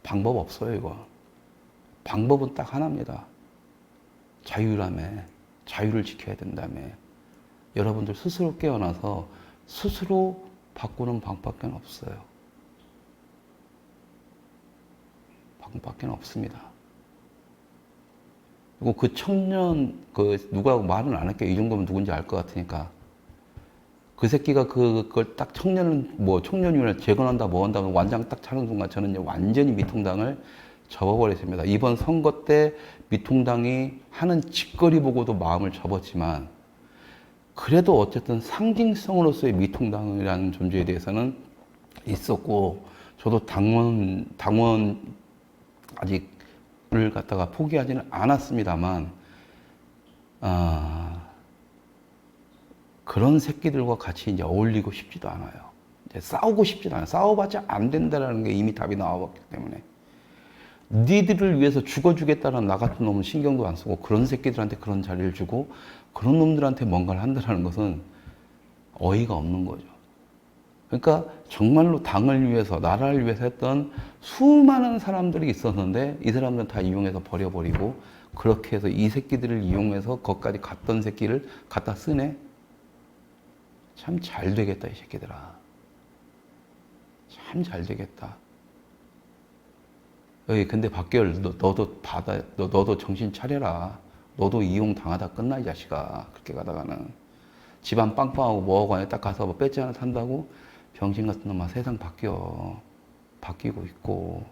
방법 없어요, 이거. 방법은 딱 하나입니다. 자유라며. 자유를 지켜야 된다며. 여러분들 스스로 깨어나서 스스로 바꾸는 방법밖에 없어요. 방법밖에 없습니다. 그리고 그 청년, 누가 말은 안 할게요. 이 정도면 누군지 알 것 같으니까. 그 새끼가 그걸 딱 청년위원회 재건한다 뭐 한다고 완장 딱 차는 순간 저는 완전히 미통당을 접어버렸습니다. 이번 선거 때 미통당이 하는 짓거리 보고도 마음을 접었지만 그래도 어쨌든 상징성으로서의 미통당이라는 존재에 대해서는 있었고 저도 당원 아직을 갖다가 포기하지는 않았습니다만 그런 새끼들과 같이 이제 어울리고 싶지도 않아요. 이제 싸우고 싶지도 않아요. 싸워봤자 안 된다라는 게 이미 답이 나와봤기 때문에. 니들을 위해서 죽어주겠다는 나 같은 놈은 신경도 안 쓰고 그런 새끼들한테 그런 자리를 주고 그런 놈들한테 뭔가를 한다는 것은 어이가 없는 거죠. 그러니까 정말로 당을 위해서, 나라를 위해서 했던 수많은 사람들이 있었는데 이 사람들은 다 이용해서 버려버리고 그렇게 해서 이 새끼들을 이용해서 거기까지 갔던 새끼를 갖다 쓰네? 참 잘 되겠다, 이 새끼들아. 참 잘 되겠다. 근데 박결, 너도 정신 차려라. 너도 이용 당하다 끝나, 이 자식아. 그렇게 가다가는. 집안 빵빵하고 뭐하고 안에 딱 가서 뭐 배지 하나 산다고 병신 같은 놈아 세상 바뀌고 있고.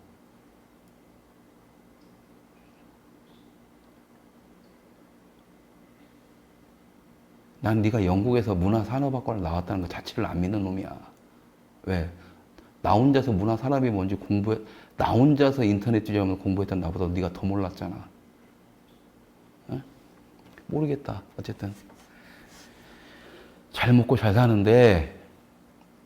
난 네가 영국에서 문화산업학과를 나왔다는 것 자체를 안 믿는 놈이야. 왜? 나 혼자서 문화산업이 뭔지 나 혼자서 인터넷 뒤져보면 공부했던 나보다 네가 더 몰랐잖아. 어? 모르겠다. 어쨌든 잘 먹고 잘 사는데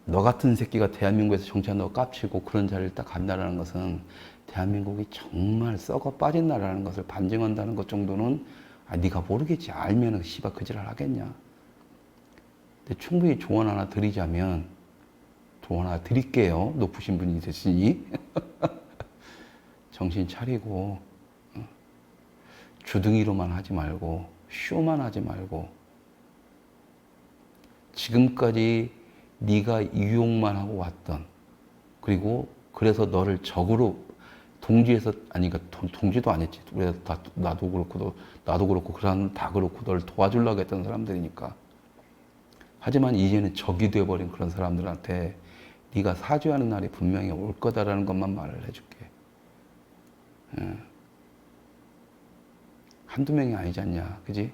너 같은 새끼가 대한민국에서 정치한다고 깝치고 그런 자리를 딱 간다는 것은 대한민국이 정말 썩어 빠진 나라라는 것을 반증한다는 것 정도는 네가 모르겠지. 알면은 씨발 그 지랄 하겠냐. 근데 충분히 조언 하나 드리자면 조언 하나 드릴게요. 높으신 분이 되시니 정신 차리고 주둥이로만 하지 말고 쇼만 하지 말고 지금까지 네가 유혹만 하고 왔던 그리고 그래서 너를 적으로 동지에서 그러니까 동지도 안 했지. 그래서 나도 그렇고 그런 다 그렇고 너를 도와주려고 했던 사람들이니까. 하지만 이제는 적이 되어버린 그런 사람들한테 네가 사죄하는 날이 분명히 올 거다라는 것만 말을 해줄게. 한두 명이 아니지 않냐, 그지?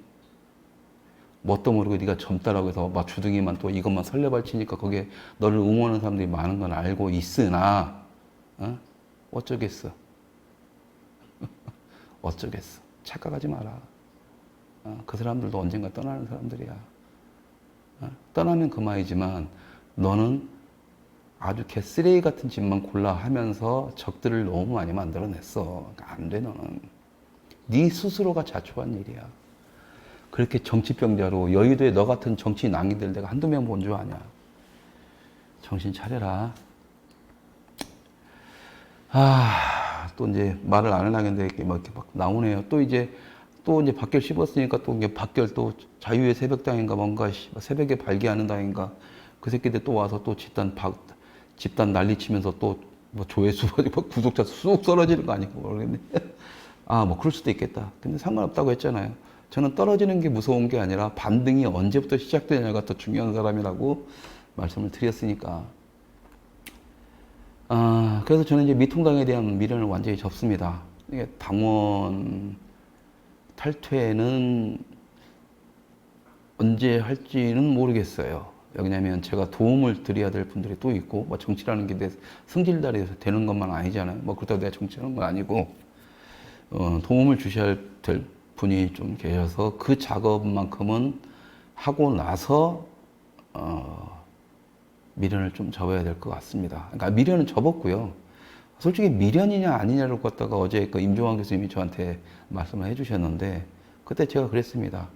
뭣도 모르고 네가 젊다라고 해서 막 주둥이만 또 이것만 설레발치니까 거기에 너를 응원하는 사람들이 많은 건 알고 있으나 어쩌겠어. 어쩌겠어. 착각하지 마라. 그 사람들도 언젠가 떠나는 사람들이야. 떠나면 그만이지만 너는 아주 개쓰레기 같은 짓만 골라 하면서 적들을 너무 많이 만들어냈어. 안 돼, 너는. 네 스스로가 자초한 일이야. 그렇게 정치병자로 여의도에 너 같은 정치 낭이들 내가 한두 명 본 줄 아냐. 정신 차려라. 또 이제 말을 안 하려는데 이렇게 막 나오네요. 또 이제 박결 씹었으니까 또 이제 박결 또 자유의 새벽당인가 뭔가 새벽에 발기하는 당인가 그 새끼들 또 와서 또 집단 난리치면서 또 뭐 조회수 구독자 쑥 떨어지는 거 아니고 모르겠네. 뭐 그럴 수도 있겠다. 근데 상관없다고 했잖아요. 저는 떨어지는 게 무서운 게 아니라 반등이 언제부터 시작되냐가 더 중요한 사람이라고 말씀을 드렸으니까. 그래서 저는 이제 미통당에 대한 미련을 완전히 접습니다. 이게 당원 탈퇴는 언제 할지는 모르겠어요. 왜냐면 제가 도움을 드려야 될 분들이 또 있고, 뭐 정치라는 게 내 승질다리 되는 것만 아니잖아요. 뭐 그렇다고 내가 정치하는 건 아니고, 도움을 주셔야 될 분이 좀 계셔서 그 작업만큼은 하고 나서, 미련을 좀 접어야 될 것 같습니다. 그러니까 미련은 접었고요. 솔직히 미련이냐 아니냐를 갖다가 어제 그 임종환 교수님이 저한테 말씀을 해주셨는데, 그때 제가 그랬습니다.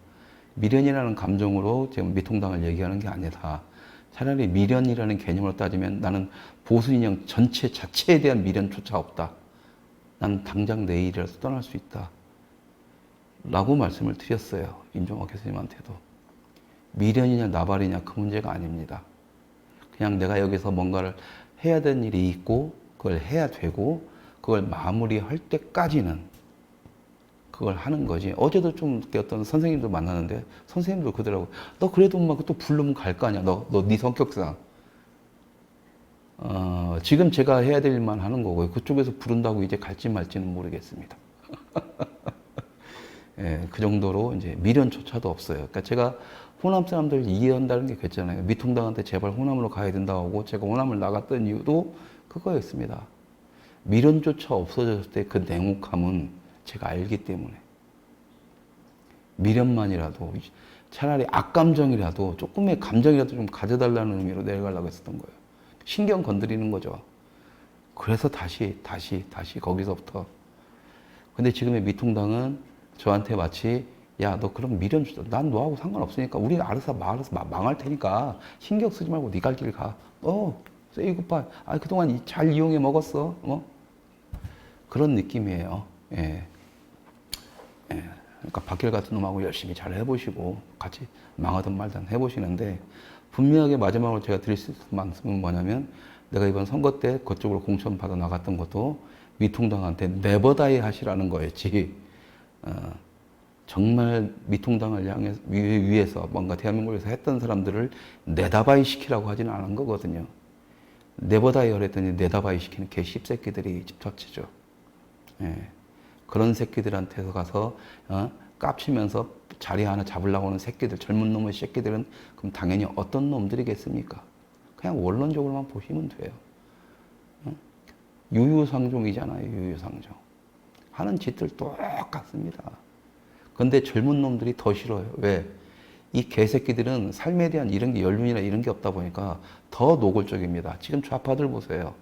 미련이라는 감정으로 지금 미통당을 얘기하는 게 아니다. 차라리 미련이라는 개념으로 따지면 나는 보수 인형 전체 자체에 대한 미련조차 없다. 난 당장 내일이라도 떠날 수 있다. 라고 말씀을 드렸어요. 임종환 교수님한테도. 미련이냐 나발이냐 그 문제가 아닙니다. 그냥 내가 여기서 뭔가를 해야 되는 일이 있고 그걸 해야 되고 그걸 마무리할 때까지는 그걸 하는 거지. 어제도 좀 어떤 선생님들 만나는데 선생님도 그러더라고. 너 그래도 막 또 부르면 갈 거 아니야. 너 네 성격상. 지금 제가 해야 될 일만 하는 거고요. 그쪽에서 부른다고 이제 갈지 말지는 모르겠습니다. 예, 그 정도로 이제 미련조차도 없어요. 그러니까 제가 호남 사람들 이해한다는 게 그랬잖아요. 미통당한테 제발 호남으로 가야 된다고 하고 제가 호남을 나갔던 이유도 그거였습니다. 미련조차 없어졌을 때 그 냉혹함은 제가 알기 때문에 미련만이라도 차라리 악감정이라도 조금의 감정이라도 좀 가져달라는 의미로 내려가려고 했었던 거예요. 신경 건드리는 거죠. 그래서 다시 거기서부터. 근데 지금의 미통당은 저한테 마치 야, 너 그럼 미련 주자. 난 너하고 상관없으니까 우리 알아서 망할 테니까 신경 쓰지 말고 네 갈 길 가. 세이 굿바이. 그동안 잘 이용해 먹었어. 그런 느낌이에요. 예. 예. 그러니까 박길 같은 놈하고 열심히 잘 해보시고 같이 망하든 말든 해보시는데 분명하게 마지막으로 제가 드릴 수 있는 말씀은 뭐냐면 내가 이번 선거 때 그쪽으로 공천 받아 나갔던 것도 미통당한테 네버다이 하시라는 거였지. 정말 미통당을 향해 위해서 뭔가 대한민국에서 했던 사람들을 네다바이 시키라고 하지는 않은 거거든요. 네버다이 하랬더니 네다바이 시키는 개 씹새끼들이 집착치죠. 예. 그런 새끼들한테서 가서 깝치면서 자리 하나 잡으려고 하는 새끼들, 젊은 놈의 새끼들은 그럼 당연히 어떤 놈들이겠습니까? 그냥 원론적으로만 보시면 돼요. 유유상종이잖아요, 유유상종. 하는 짓들 똑같습니다. 근데 젊은 놈들이 더 싫어요. 왜? 이 개새끼들은 삶에 대한 이런 게 연륜이나 이런 게 없다 보니까 더 노골적입니다. 지금 좌파들 보세요.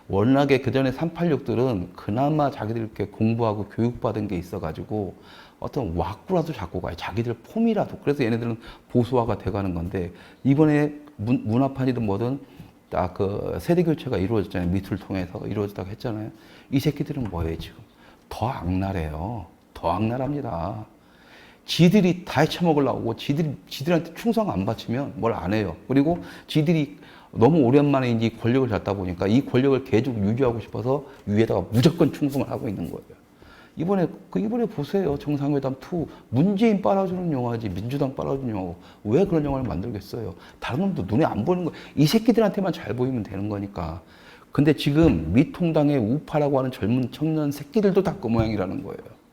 워낙에 그 전에 386들은 그나마 자기들 이렇게 공부하고 교육받은 게 있어가지고 어떤 왁구라도 잡고 가요. 자기들 폼이라도. 그래서 얘네들은 보수화가 돼가는 건데 이번에 문화판이든 뭐든 딱 그 세대 교체가 이루어졌잖아요. 미투를 통해서 이루어졌다고 했잖아요. 이 새끼들은 뭐예요 지금? 더 악랄해요. 더 악랄합니다. 지들이 다 해쳐먹으려고 하고 지들한테 충성 안 바치면 뭘 안 해요. 그리고 지들이 너무 오랜만에 이제 권력을 잡다 보니까 이 권력을 계속 유지하고 싶어서 위에다가 무조건 충성을 하고 있는 거예요. 이번에 보세요. 정상회담 2. 문재인 빨아주는 영화지 민주당 빨아주는 영화고 왜 그런 영화를 만들겠어요. 다른 놈도 눈에 안 보이는 거예요. 이 새끼들한테만 잘 보이면 되는 거니까. 근데 지금 미통당의 우파라고 하는 젊은 청년 새끼들도 다 그 모양이라는 거예요.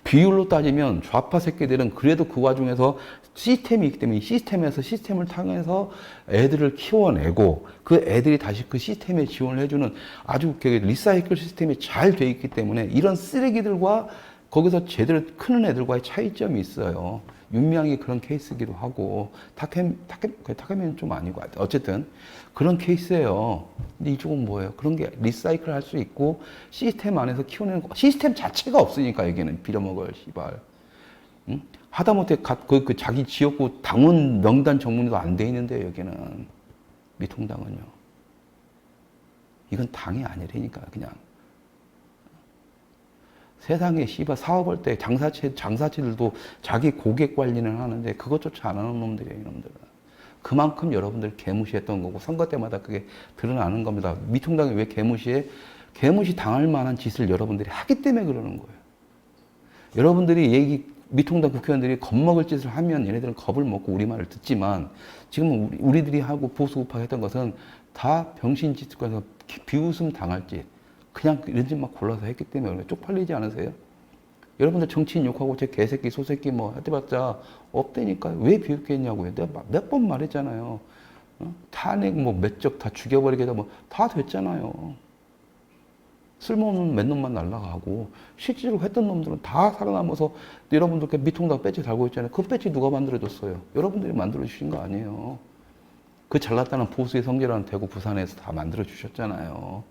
비율로 따지면 좌파 새끼들은 그래도 그 와중에서 시스템이 있기 때문에 이 시스템에서 시스템을 통해서 애들을 키워내고 그 애들이 다시 그 시스템에 지원을 해주는 아주 리사이클 시스템이 잘 돼 있기 때문에 이런 쓰레기들과 거기서 제대로 크는 애들과의 차이점이 있어요. 윤미향이 그런 케이스이기도 하고 타케미는 좀 아니고 어쨌든 그런 케이스예요. 근데 이쪽은 뭐예요? 그런 게 리사이클 할 수 있고 시스템 안에서 키워내는 거 시스템 자체가 없으니까 여기는 빌어먹을 씨발. 응? 하다못해 그 자기 지역구 당원 명단 정문에도 안 돼 있는데 여기는 미통당은요. 이건 당이 아니라니까 그냥. 세상에 씨발 사업할 때 장사치들도 자기 고객 관리는 하는데 그것조차 안 하는 놈들이에요, 이놈들은. 그만큼 여러분들 개무시했던 거고 선거 때마다 그게 드러나는 겁니다. 미통당이 왜 개무시해? 개무시 당할 만한 짓을 여러분들이 하기 때문에 그러는 거예요. 여러분들이 미통당 국회의원들이 겁먹을 짓을 하면 얘네들은 겁을 먹고 우리 말을 듣지만 지금 우리들이 하고 보수 우파 했던 것은 다 병신짓과 비웃음 당할 짓, 그냥 이런 짓만 골라서 했기 때문에 쪽팔리지 않으세요? 여러분들 정치인 욕하고 제 개새끼, 소새끼 뭐 해봤자 없다니까. 왜 비웃게 했냐고요. 내가 몇 번 말했잖아요. 탄핵 뭐 몇 적 다 죽여버리겠다 뭐 다 됐잖아요. 쓸모없는 몇 놈만 날라가고 실제로 했던 놈들은 다 살아남아서 여러분들께 미통당 배지 달고 있잖아요. 그 배지 누가 만들어줬어요? 여러분들이 만들어주신 거 아니에요. 그 잘났다는 보수의 성지라는 대구, 부산에서 다 만들어주셨잖아요.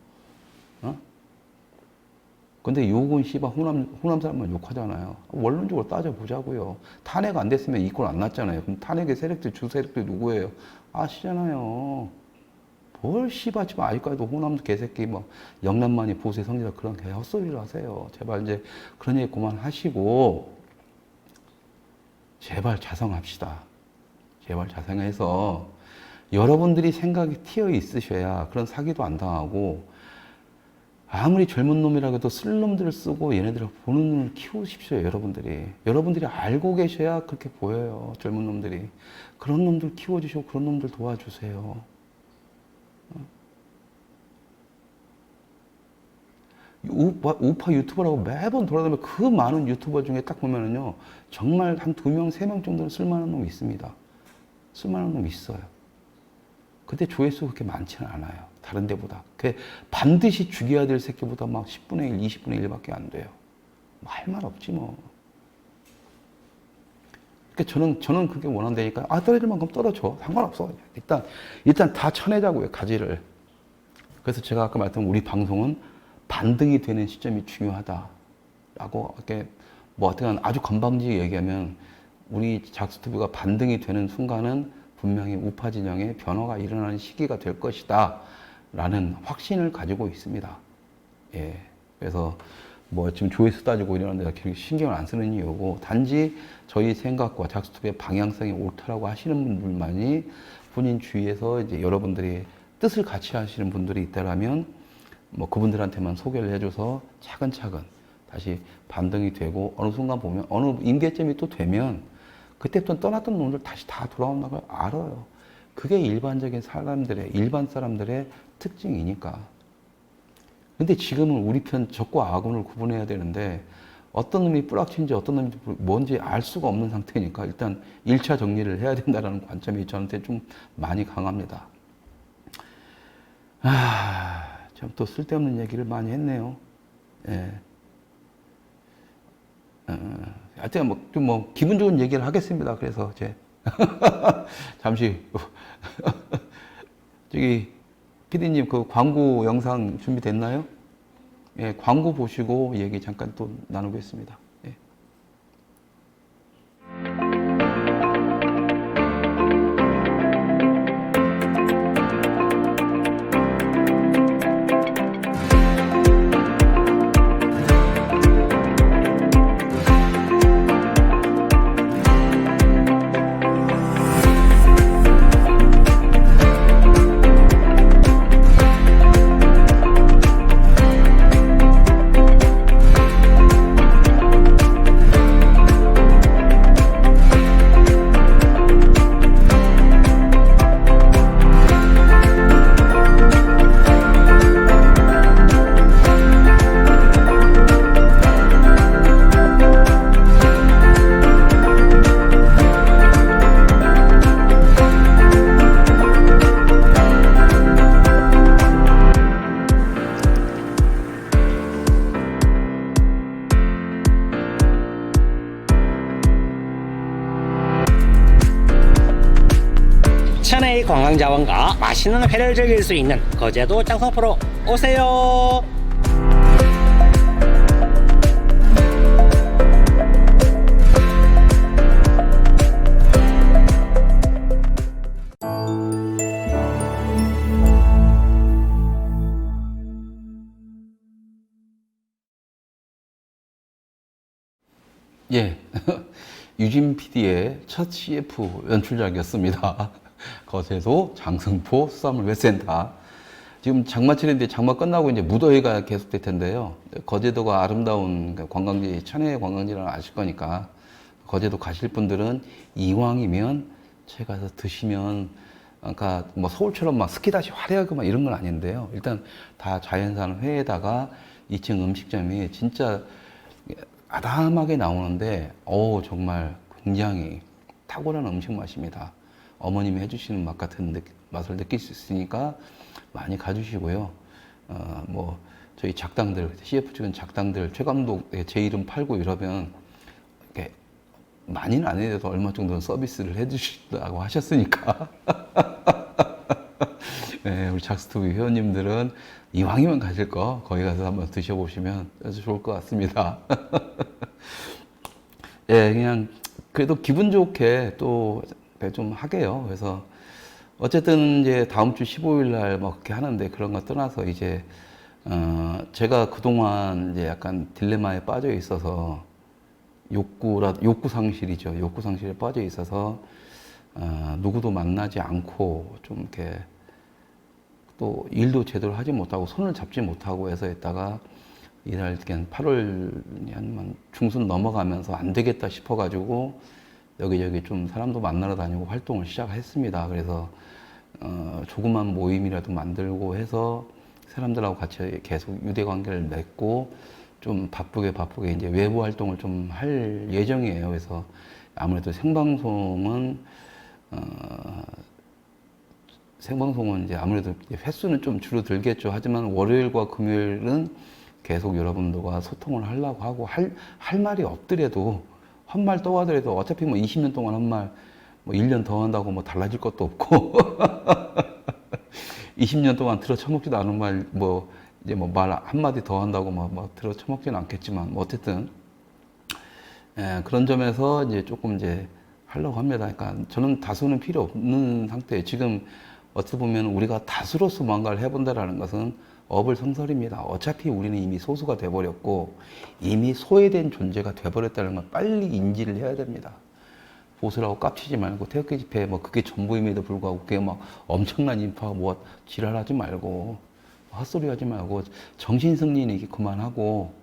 근데 욕은 씨발 호남 사람만 욕하잖아요. 원론적으로 따져보자고요. 탄핵 안 됐으면 이권 안 났잖아요. 그럼 탄핵의 세력들, 주 세력들 누구예요? 아시잖아요. 뭘 씨발 지금 아직까지도 호남 개새끼 뭐 영남만이 보수의 성지다 그런 개 헛소리를 하세요. 제발 이제 그런 얘기 그만하시고 제발 자성합시다. 제발 자성해서 여러분들이 생각이 튀어 있으셔야 그런 사기도 안 당하고 아무리 젊은 놈이라 해도 쓸 놈들을 쓰고 얘네들을 보는 눈을 키우십시오. 여러분들이 알고 계셔야 그렇게 보여요. 젊은 놈들이. 그런 놈들 키워주시고 그런 놈들 도와주세요. 우파 유튜버라고 매번 돌아다니면 그 많은 유튜버 중에 딱 보면은요, 정말 한 2명, 3명 정도는 쓸만한 놈이 있습니다. 쓸만한 놈이 있어요. 근데 조회수 그렇게 많지는 않아요. 다른 데보다. 반드시 죽여야 될 새끼보다 막 10분의 1, 20분의 1밖에 안 돼요. 뭐 할 말 없지 뭐. 그러니까 저는 그게 원한다니까. 떨어질 만큼 떨어져. 상관없어. 일단 다 쳐내자고요, 가지를. 그래서 제가 아까 말했던 우리 방송은 반등이 되는 시점이 중요하다라고 이렇게 뭐 어떻게 아주 건방지게 얘기하면 우리 작스튜브가 반등이 되는 순간은 분명히 우파 진영의 변화가 일어나는 시기가 될 것이다 라는 확신을 가지고 있습니다. 예. 그래서 뭐 지금 조회수 따지고 이러는데 그렇게 신경을 안 쓰는 이유고 단지 저희 생각과 작스튜브의 방향성이 옳다라고 하시는 분들만이 본인 주위에서 이제 여러분들이 뜻을 같이 하시는 분들이 있다라면 뭐 그분들한테만 소개를 해줘서 차근차근 다시 반등이 되고 어느 순간 보면 어느 임계점이 또 되면 그때부터 떠났던 놈들 다시 다 돌아온다는 걸 알아요. 그게 일반 사람들의 특징이니까. 근데 지금은 우리 편 적과 악원을 구분해야 되는데 어떤 놈이 뿌락친지 어떤 놈이 뭔지 알 수가 없는 상태니까 일단 1차 정리를 해야 된다는 관점이 저한테 좀 많이 강합니다. 참 또 쓸데없는 얘기를 많이 했네요. 예. 하여튼 뭐 기분 좋은 얘기를 하겠습니다. 그래서 잠시 저기 PD님 그 광고 영상 준비됐나요? 예, 광고 보시고 얘기 잠깐 또 나누겠습니다. 예. 천혜의 관광자원과 맛있는 회를 즐길 수 있는 거제도 장성포로 오세요. 예, 유진 PD의 첫 CF 연출작이었습니다. 거제도 장성포 수산물회센터. 지금 장마철인데 장마 끝나고 이제 무더위가 계속될 텐데요. 거제도가 아름다운 관광지, 천혜의 관광지를 아실 거니까 거제도 가실 분들은 이왕이면 저희 가서 드시면, 그러니까 뭐 서울처럼 막 스키다시 화려하고 막 이런 건 아닌데요. 일단 다 자연산 회에다가 2층 음식점이 진짜 아담하게 나오는데, 정말 굉장히 탁월한 음식 맛입니다. 어머님이 해주시는 맛 같은 맛을 느낄 수 있으니까 많이 가주시고요. 뭐 저희 작당들, CF 측은 작당들, 최 감독 제 이름 팔고 이러면 이렇게 많이는 안 해도 얼마 정도는 서비스를 해주신다고 하셨으니까. 네, 우리 작스토비 회원님들은 이왕이면 가실 거 거기 가서 한번 드셔보시면 아주 좋을 것 같습니다. 예, 그냥 그래도 기분 좋게 또 좀 하게요. 그래서 어쨌든 이제 다음 주 15일 날 뭐 그렇게 하는데, 그런 거 떠나서 이제 제가 그동안 이제 약간 딜레마에 빠져 있어서 욕구 상실이죠. 욕구 상실에 빠져 있어서 누구도 만나지 않고 좀 이렇게 또 일도 제대로 하지 못하고 손을 잡지 못하고 해서 있다가 이달 그냥 8월 한 중순 넘어가면서 안 되겠다 싶어가지고 여기저기 좀 사람도 만나러 다니고 활동을 시작했습니다. 그래서 조그만 모임이라도 만들고 해서 사람들하고 같이 계속 유대 관계를 맺고 좀 바쁘게 이제 외부 활동을 좀 할 예정이에요. 그래서 아무래도 생방송은 이제 아무래도 횟수는 좀 줄어들겠죠. 하지만 월요일과 금요일은 계속 여러분들과 소통을 하려고 하고, 할 말이 없더라도 헛말 떠가더라도 어차피 뭐 20년 동안 한 말 뭐 1년 더 한다고 뭐 달라질 것도 없고 20년 동안 들어 처먹지도 않은 말 뭐 이제 뭐 말 한마디 더 한다고 뭐 들어 처먹지는 않겠지만, 뭐 어쨌든 그런 점에서 이제 조금 이제 하려고 합니다. 그러니까 저는 다수는 필요 없는 상태예요. 지금 어떻게 보면 우리가 다수로서 뭔가를 해본다라는 것은 어불성설입니다. 어차피 우리는 이미 소수가 돼버렸고 이미 소외된 존재가 돼버렸다는 걸 빨리 인지를 해야 됩니다. 보수라고 깝치지 말고 태극기 집회 뭐 그게 전부임에도 불구하고 그게 막 엄청난 인파가 뭐 지랄하지 말고 헛소리 하지 말고 정신승리는 그만하고,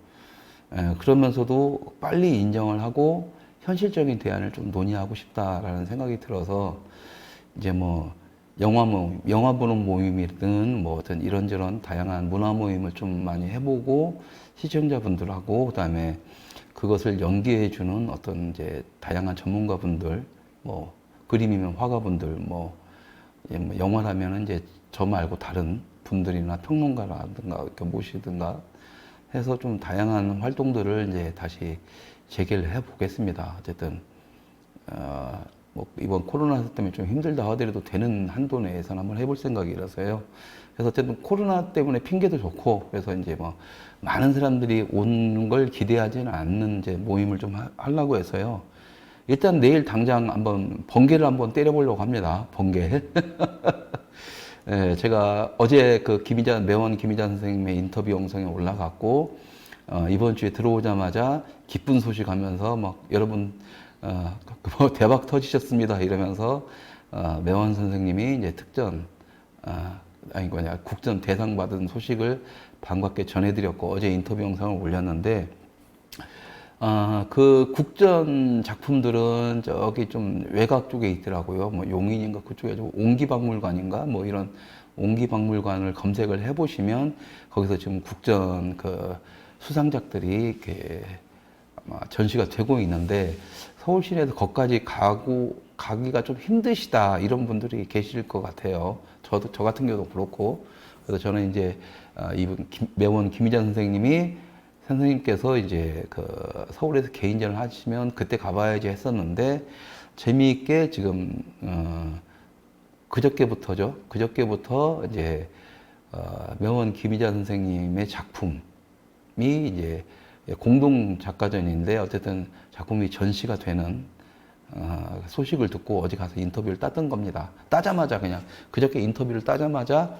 그러면서도 빨리 인정을 하고 현실적인 대안을 좀 논의하고 싶다라는 생각이 들어서 이제 뭐 영화 보는 모임이든 뭐 어떤 이런저런 다양한 문화 모임을 좀 많이 해보고 시청자분들하고 그다음에 그것을 연기해주는 어떤 이제 다양한 전문가분들, 뭐 그림이면 화가분들, 뭐 영화라면은 이제 저 말고 다른 분들이나 평론가라든가 이렇게 모시든가 해서 좀 다양한 활동들을 이제 다시 재개를 해 보겠습니다. 어쨌든 뭐 이번 코로나 때문에 좀 힘들다 하더라도 되는 한도 내에서는 한번 해볼 생각이라서요. 그래서 어쨌든 코로나 때문에 핑계도 좋고, 그래서 이제 뭐 많은 사람들이 오는 걸 기대하지는 않는 이제 모임을 좀 하려고 해서요. 일단 내일 당장 한번 번개를 한번 때려보려고 합니다. 번개. 예, 제가 어제 그 매원 김희자 선생님의 인터뷰 영상이 올라갔고, 이번 주에 들어오자마자 기쁜 소식 하면서 막 여러분, 뭐 대박 터지셨습니다. 이러면서, 매원 선생님이 이제 국전 대상 받은 소식을 반갑게 전해드렸고, 어제 인터뷰 영상을 올렸는데, 그 국전 작품들은 저기 좀 외곽 쪽에 있더라고요. 뭐 용인인가 그쪽에 옹기박물관인가 뭐 이런 옹기박물관을 검색을 해보시면 거기서 지금 국전 그 수상작들이 이렇게 아마 전시가 되고 있는데, 서울시내에서 거기까지 가기가 좀 힘드시다 이런 분들이 계실 것 같아요. 저 같은 경우도 그렇고. 그래서 저는 이제 매원 김희자 선생님께서 이제 그 서울에서 개인전을 하시면 그때 가봐야지 했었는데, 재미있게 지금 그저께부터 이제 매원 김희자 선생님의 작품이 이제 공동 작가전인데, 어쨌든 작품이 전시가 되는 소식을 듣고 어제 가서 인터뷰를 땄던 겁니다. 따자마자 그냥 그저께 인터뷰를 따자마자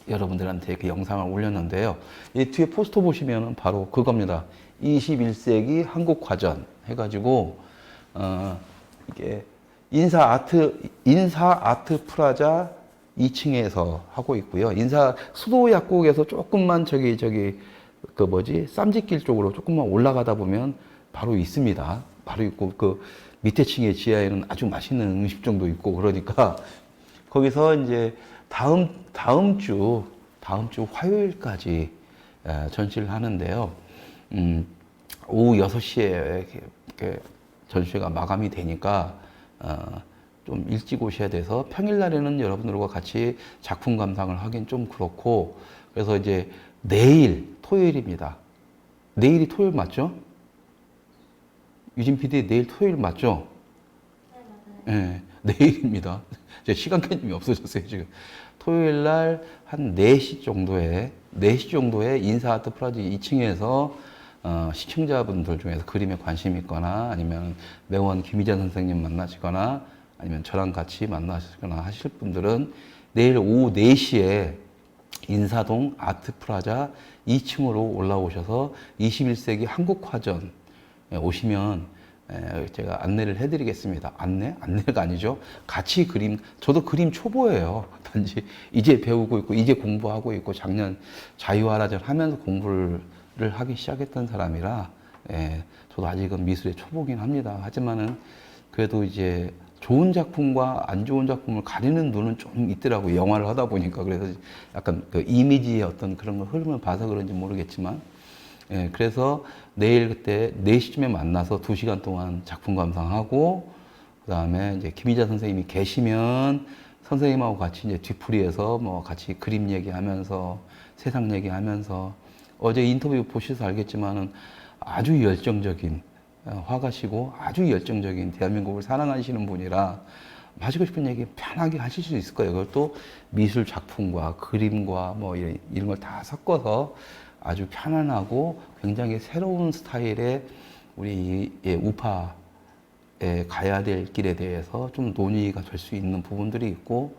여러분들한테 그 영상을 올렸는데요. 이 뒤에 포스터 보시면은 바로 그겁니다. 21세기 한국 과전 해가지고 이게 인사 아트 프라자 2층에서 하고 있고요. 인사 수도 약국에서 조금만 그 뭐지 쌈짓길 쪽으로 조금만 올라가다 보면 바로 있습니다. 바로 있고 그 밑에 층의 지하에는 아주 맛있는 음식점도 있고 그러니까 거기서 이제 다음 주 화요일까지 전시를 하는데요. 오후 6시에 이렇게 전시회가 마감이 되니까 좀 일찍 오셔야 돼서 평일날에는 여러분들과 같이 작품 감상을 하긴 좀 그렇고 그래서 이제 내일 토요일입니다. 내일이 토요일 맞죠? 유진 PD 내일 토요일 맞죠? 네, 내일입니다. 제 시간 개념이 없어졌어요, 지금. 토요일 날 한 4시 정도에 인사 아트 프라자 2층에서 시청자분들 중에서 그림에 관심 있거나 아니면 매원 김희자 선생님 만나시거나 아니면 저랑 같이 만나시거나 하실 분들은 내일 오후 4시에 인사동 아트 프라자 2층으로 올라오셔서 21세기 한국화전 오시면 제가 안내를 해드리겠습니다. 안내가 아니죠. 같이 저도 그림 초보예요. 단지 이제 배우고 있고, 이제 공부하고 있고, 작년 자유화라전 하면서 공부를 하기 시작했던 사람이라, 저도 아직은 미술의 초보긴 합니다. 하지만은, 그래도 이제 좋은 작품과 안 좋은 작품을 가리는 눈은 좀 있더라고요. 영화를 하다 보니까. 그래서 약간 그 이미지의 어떤 그런 흐름을 봐서 그런지 모르겠지만, 그래서 내일 그때 4시쯤에 만나서 2시간 동안 작품 감상하고, 그 다음에 이제 김희자 선생님이 계시면 선생님하고 같이 이제 뒤풀이해서 뭐 같이 그림 얘기하면서 세상 얘기하면서 어제 인터뷰 보셔서 알겠지만은 아주 열정적인 화가시고 아주 열정적인 대한민국을 사랑하시는 분이라 하시고 싶은 얘기 편하게 하실 수 있을 거예요. 그것도 미술 작품과 그림과 뭐 이런 걸 다 섞어서 아주 편안하고 굉장히 새로운 스타일의 우리 우파에 가야 될 길에 대해서 좀 논의가 될 수 있는 부분들이 있고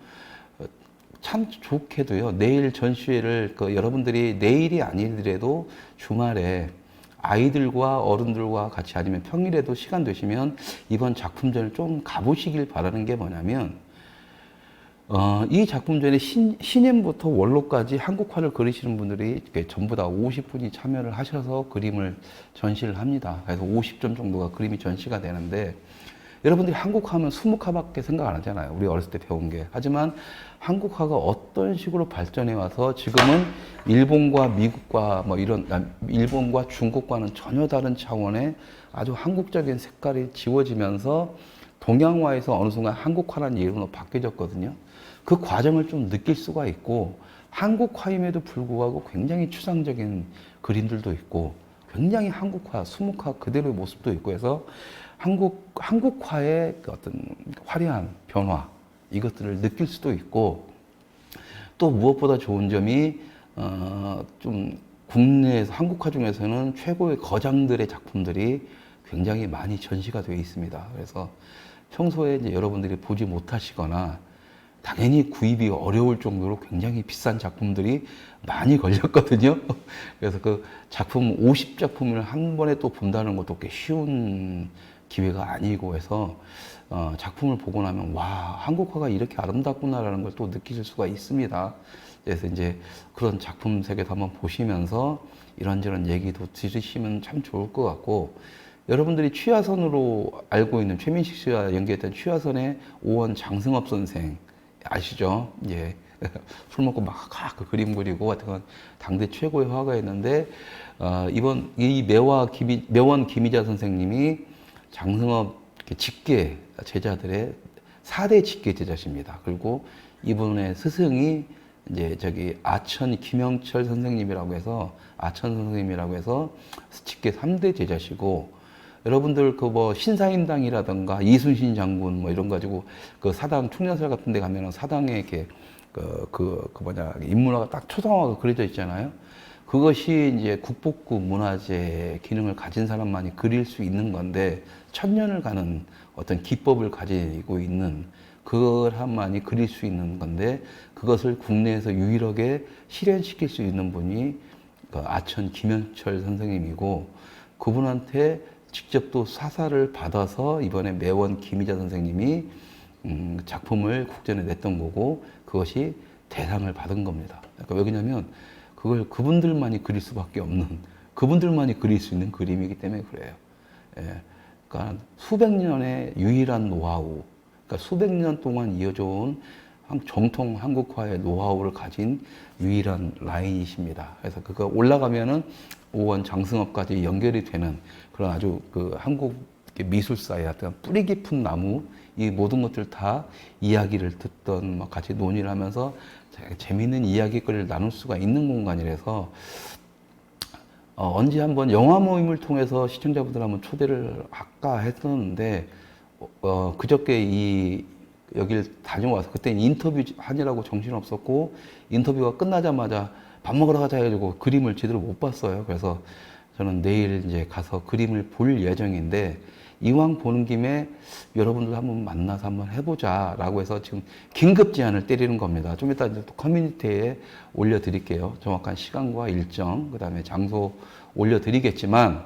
참 좋게도요. 내일 전시회를 여러분들이 내일이 아니더라도 주말에 아이들과 어른들과 같이 아니면 평일에도 시간 되시면 이번 작품전을 좀 가보시길 바라는 게 뭐냐면 이 작품전에 신인부터 원로까지 한국화를 그리시는 분들이 전부 다 50분이 참여를 하셔서 그림을 전시를 합니다. 그래서 50점 정도가 그림이 전시가 되는데 여러분들이 한국화하면 수묵화밖에 생각 안 하잖아요. 우리 어렸을 때 배운 게. 하지만 한국화가 어떤 식으로 발전해 와서 지금은 일본과 미국과 뭐 일본과 중국과는 전혀 다른 차원의 아주 한국적인 색깔이 지워지면서 동양화에서 어느 순간 한국화라는 이름으로 바뀌어졌거든요. 그 과정을 좀 느낄 수가 있고 한국화임에도 불구하고 굉장히 추상적인 그림들도 있고 굉장히 한국화, 수묵화 그대로의 모습도 있고 해서 한국화의 그 어떤 화려한 변화 이것들을 느낄 수도 있고 또 무엇보다 좋은 점이 좀 국내에서 한국화 중에서는 최고의 거장들의 작품들이 굉장히 많이 전시가 되어 있습니다. 그래서 평소에 이제 여러분들이 보지 못하시거나 당연히 구입이 어려울 정도로 굉장히 비싼 작품들이 많이 걸렸거든요. 그래서 그 작품 50작품을 한 번에 또 본다는 것도 꽤 쉬운 기회가 아니고 해서 작품을 보고 나면 와 한국화가 이렇게 아름답구나라는 걸 또 느끼실 수가 있습니다. 그래서 이제 그런 작품 세계도 한번 보시면서 이런저런 얘기도 들으시면 참 좋을 것 같고 여러분들이 취하선으로 알고 있는 최민식 씨와 연기했던 취하선의 오원 장승업 선생 아시죠? 예. 술 먹고 막 그 그림 그리고 같은 건 당대 최고의 화가였는데 이번 이 매원 김희자 선생님이 장승업 직계 제자들의 4대 직계 제자십니다. 그리고 이분의 스승이 이제 아천 김영철 선생님이라고 해서 직계 3대 제자시고 여러분들 신사임당이라든가 이순신 장군 뭐 이런 가지고 그 사당 충전설 같은 데 가면은 사당에 이렇게 인물화가 딱 초상화가 그려져 있잖아요. 그것이 이제 국보급 문화재 기능을 가진 사람만이 그릴 수 있는 건데 천년을 가는 어떤 기법을 가지고 있는 그것만이 그릴 수 있는 건데 그것을 국내에서 유일하게 실현시킬 수 있는 분이 아천 김영철 선생님이고 그분한테 직접 또 사사를 받아서 이번에 매원 김희자 선생님이 작품을 국전에 냈던 거고 그것이 대상을 받은 겁니다. 그러니까 왜 그러냐면 그걸 그분들만이 그릴 수밖에 없는 그분들만이 그릴 수 있는 그림이기 때문에 그래요. 예. 그러니까 수백 년의 유일한 노하우, 그러니까 수백 년 동안 이어져 온 정통 한국화의 노하우를 가진 유일한 라인이십니다. 그래서 그거 올라가면은 오원 장승업까지 연결이 되는 그런 아주 그 한국 미술사의 어떤 뿌리 깊은 나무, 이 모든 것들 다 이야기를 듣던 막 같이 논의를 하면서 재미있는 이야기거리를 나눌 수가 있는 공간이라서 언제 한번 영화 모임을 통해서 시청자분들 한번 초대를 아까 했었는데 그저께 여길 다녀와서 그때 인터뷰 하느라고 정신없었고 인터뷰가 끝나자마자 밥 먹으러 가자 해가지고 그림을 제대로 못 봤어요. 그래서 저는 내일 이제 가서 그림을 볼 예정인데 이왕 보는 김에 여러분들 한번 만나서 한번 해보자라고 해서 지금 긴급 제안을 때리는 겁니다. 좀 이따 이제 또 커뮤니티에 올려드릴게요. 정확한 시간과 일정, 그 다음에 장소 올려드리겠지만,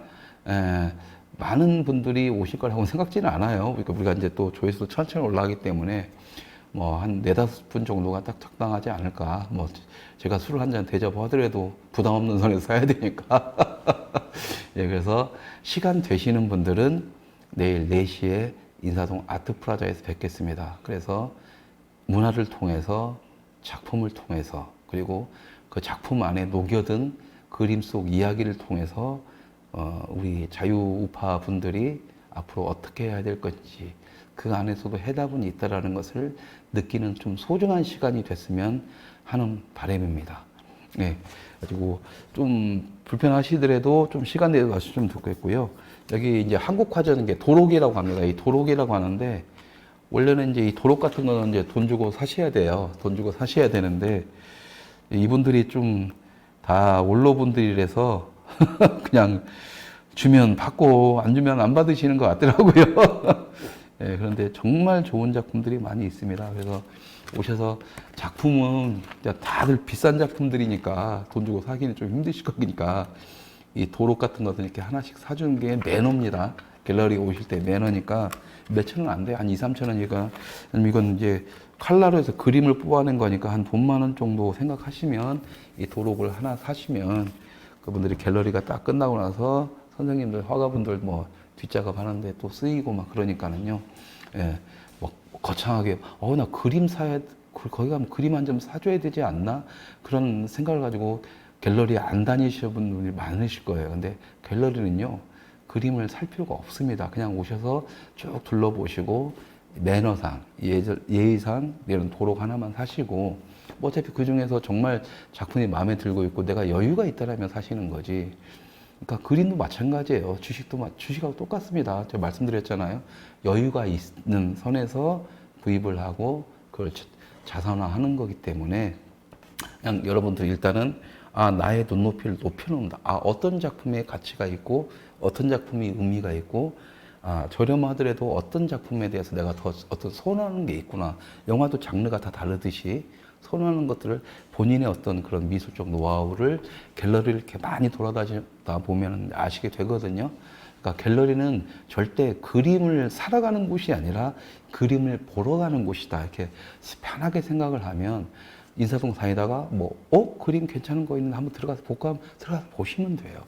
많은 분들이 오실 거라고 생각지는 않아요. 그러니까 우리가 이제 또 조회수도 천천히 올라가기 때문에 뭐 한 4-5분 정도가 딱 적당하지 않을까. 뭐 제가 술을 한 잔 대접하더라도 부담 없는 선에서 사야 되니까. 예, 그래서 시간 되시는 분들은 내일 4시에 인사동 아트프라자에서 뵙겠습니다. 그래서 문화를 통해서 작품을 통해서 그리고 그 작품 안에 녹여든 그림 속 이야기를 통해서 우리 자유우파 분들이 앞으로 어떻게 해야 될 건지 그 안에서도 해답은 있다라는 것을 느끼는 좀 소중한 시간이 됐으면 하는 바람입니다. 네, 그리고 좀 불편하시더라도 좀 시간 내서 와주시면 좋겠고요. 여기 이제 한국화전은 게 도록이라고 합니다. 이 도록이라고 하는데 원래는 이제 이 도록 같은 거는 이제 돈 주고 사셔야 돼요. 돈 주고 사셔야 되는데 이분들이 좀 다 원로분들이라서 그냥 주면 받고 안 주면 안 받으시는 것 같더라고요. 예, 그런데 정말 좋은 작품들이 많이 있습니다. 그래서 오셔서 작품은 다들 비싼 작품들이니까 돈 주고 사기는 좀 힘드실 거니까 이 도록 같은 것은 이렇게 하나씩 사주는 게 매너입니다. 갤러리 오실 때 매너니까 몇천 원 안 돼요. 한 2, 3천 원이니까. 이건 이제 칼라로 해서 그림을 뽑아낸 거니까 한 돈만 원 정도 생각하시면 이 도록을 하나 사시면 그분들이 갤러리가 딱 끝나고 나서 선생님들, 화가분들 뭐 뒷작업 하는데 또 쓰이고 막 그러니까는요. 예, 뭐 거창하게, 나 그림 거기 가면 그림 한 점 사줘야 되지 않나? 그런 생각을 가지고 갤러리 안 다니시는 분들이 많으실 거예요. 근데 갤러리는요, 그림을 살 필요가 없습니다. 그냥 오셔서 쭉 둘러보시고, 매너상, 예의상, 이런 도록 하나만 사시고, 뭐 어차피 그 중에서 정말 작품이 마음에 들고 있고 내가 여유가 있다라면 사시는 거지. 그러니까 그림도 마찬가지예요. 주식하고 똑같습니다. 제가 말씀드렸잖아요. 여유가 있는 선에서 구입을 하고 그걸 자산화하는 거기 때문에 그냥 여러분들 일단은 나의 눈높이를 높여놓는다. 어떤 작품에 가치가 있고 어떤 작품이 의미가 있고 저렴하더라도 어떤 작품에 대해서 내가 더 어떤 선호하는 게 있구나. 영화도 장르가 다 다르듯이 선호하는 것들을 본인의 어떤 그런 미술적 노하우를 갤러리를 이렇게 많이 돌아다니다 보면 아시게 되거든요. 그러니까 갤러리는 절대 그림을 사러 가는 곳이 아니라 그림을 보러 가는 곳이다. 이렇게 편하게 생각을 하면 인사동 다니다가 그림 괜찮은 거 있는데 한번 들어가서 볼까 하면 들어가서 보시면 돼요.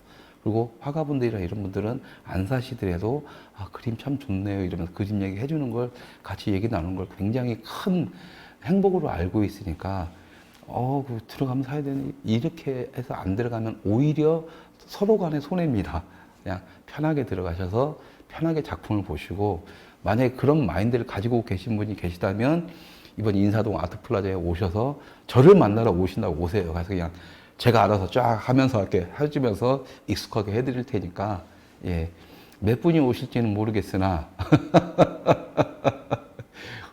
그리고 화가분들이나 이런 분들은 안 사시더라도 그림 참 좋네요 이러면서 그림 얘기 해주는 걸 같이 얘기 나누는 걸 굉장히 큰 행복으로 알고 있으니까 들어가면 사야 되는 이렇게 해서 안 들어가면 오히려 서로 간의 손해입니다. 그냥 편하게 들어가셔서 편하게 작품을 보시고 만약에 그런 마인드를 가지고 계신 분이 계시다면 이번 인사동 아트플라자에 오셔서 저를 만나러 오신다고 오세요. 그래서 그냥 제가 알아서 쫙 하면서 이렇게 해주면서 익숙하게 해드릴 테니까 몇 분이 오실지는 모르겠으나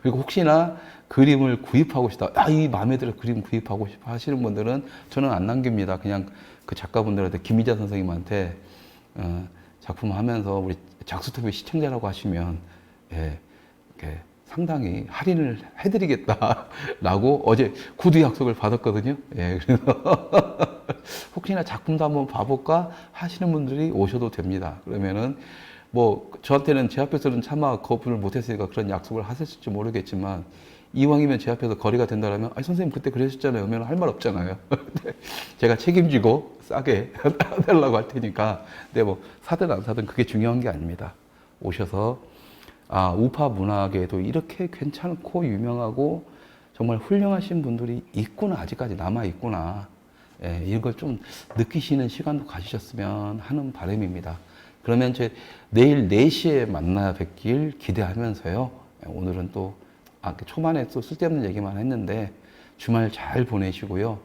그리고 혹시나 그림을 구입하고 싶다. 이 마음에 들어 그림 구입하고 싶어 하시는 분들은 저는 안 남깁니다. 그냥 그 작가분들한테 김희자 선생님한테 작품 하면서 우리 작수TV 시청자라고 하시면 이렇게 상당히 할인을 해드리겠다라고 어제 구두 약속을 받았거든요. 그래서 혹시나 작품도 한번 봐볼까 하시는 분들이 오셔도 됩니다. 그러면은 뭐 저한테는 제 앞에서는 차마 거부를 못했으니까 그런 약속을 하셨을지 모르겠지만 이왕이면 제 앞에서 거리가 된다라면 아 선생님 그때 그러셨잖아요. 그러면 할 말 없잖아요. 근데 제가 책임지고 싸게 해달라고 할 테니까 근데 뭐 사든 안 사든 그게 중요한 게 아닙니다. 오셔서 아 우파 문화계에도 이렇게 괜찮고 유명하고 정말 훌륭하신 분들이 있구나 아직까지 남아 있구나. 예, 이걸 좀 느끼시는 시간도 가지셨으면 하는 바람입니다. 그러면 이제 내일 4시에 만나 뵙길 기대하면서요. 오늘은 또 초반에 또 쓸데없는 얘기만 했는데 주말 잘 보내시고요.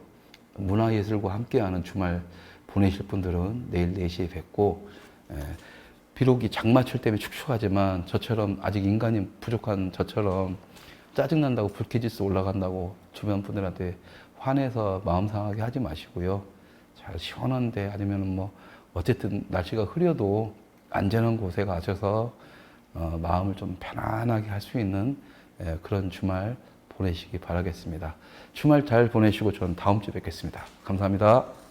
문화예술과 함께하는 주말 보내실 분들은 내일 4시에 뵙고 비록 이 장마철 때문에 축축하지만 저처럼 아직 인간이 부족한 저처럼 짜증난다고 불쾌지수 올라간다고 주변 분들한테 화내서 마음 상하게 하지 마시고요. 잘 시원한데 아니면 뭐 어쨌든 날씨가 흐려도 안전한 곳에 가셔서 마음을 좀 편안하게 할 수 있는 그런 주말 보내시기 바라겠습니다. 주말 잘 보내시고 저는 다음 주에 뵙겠습니다. 감사합니다.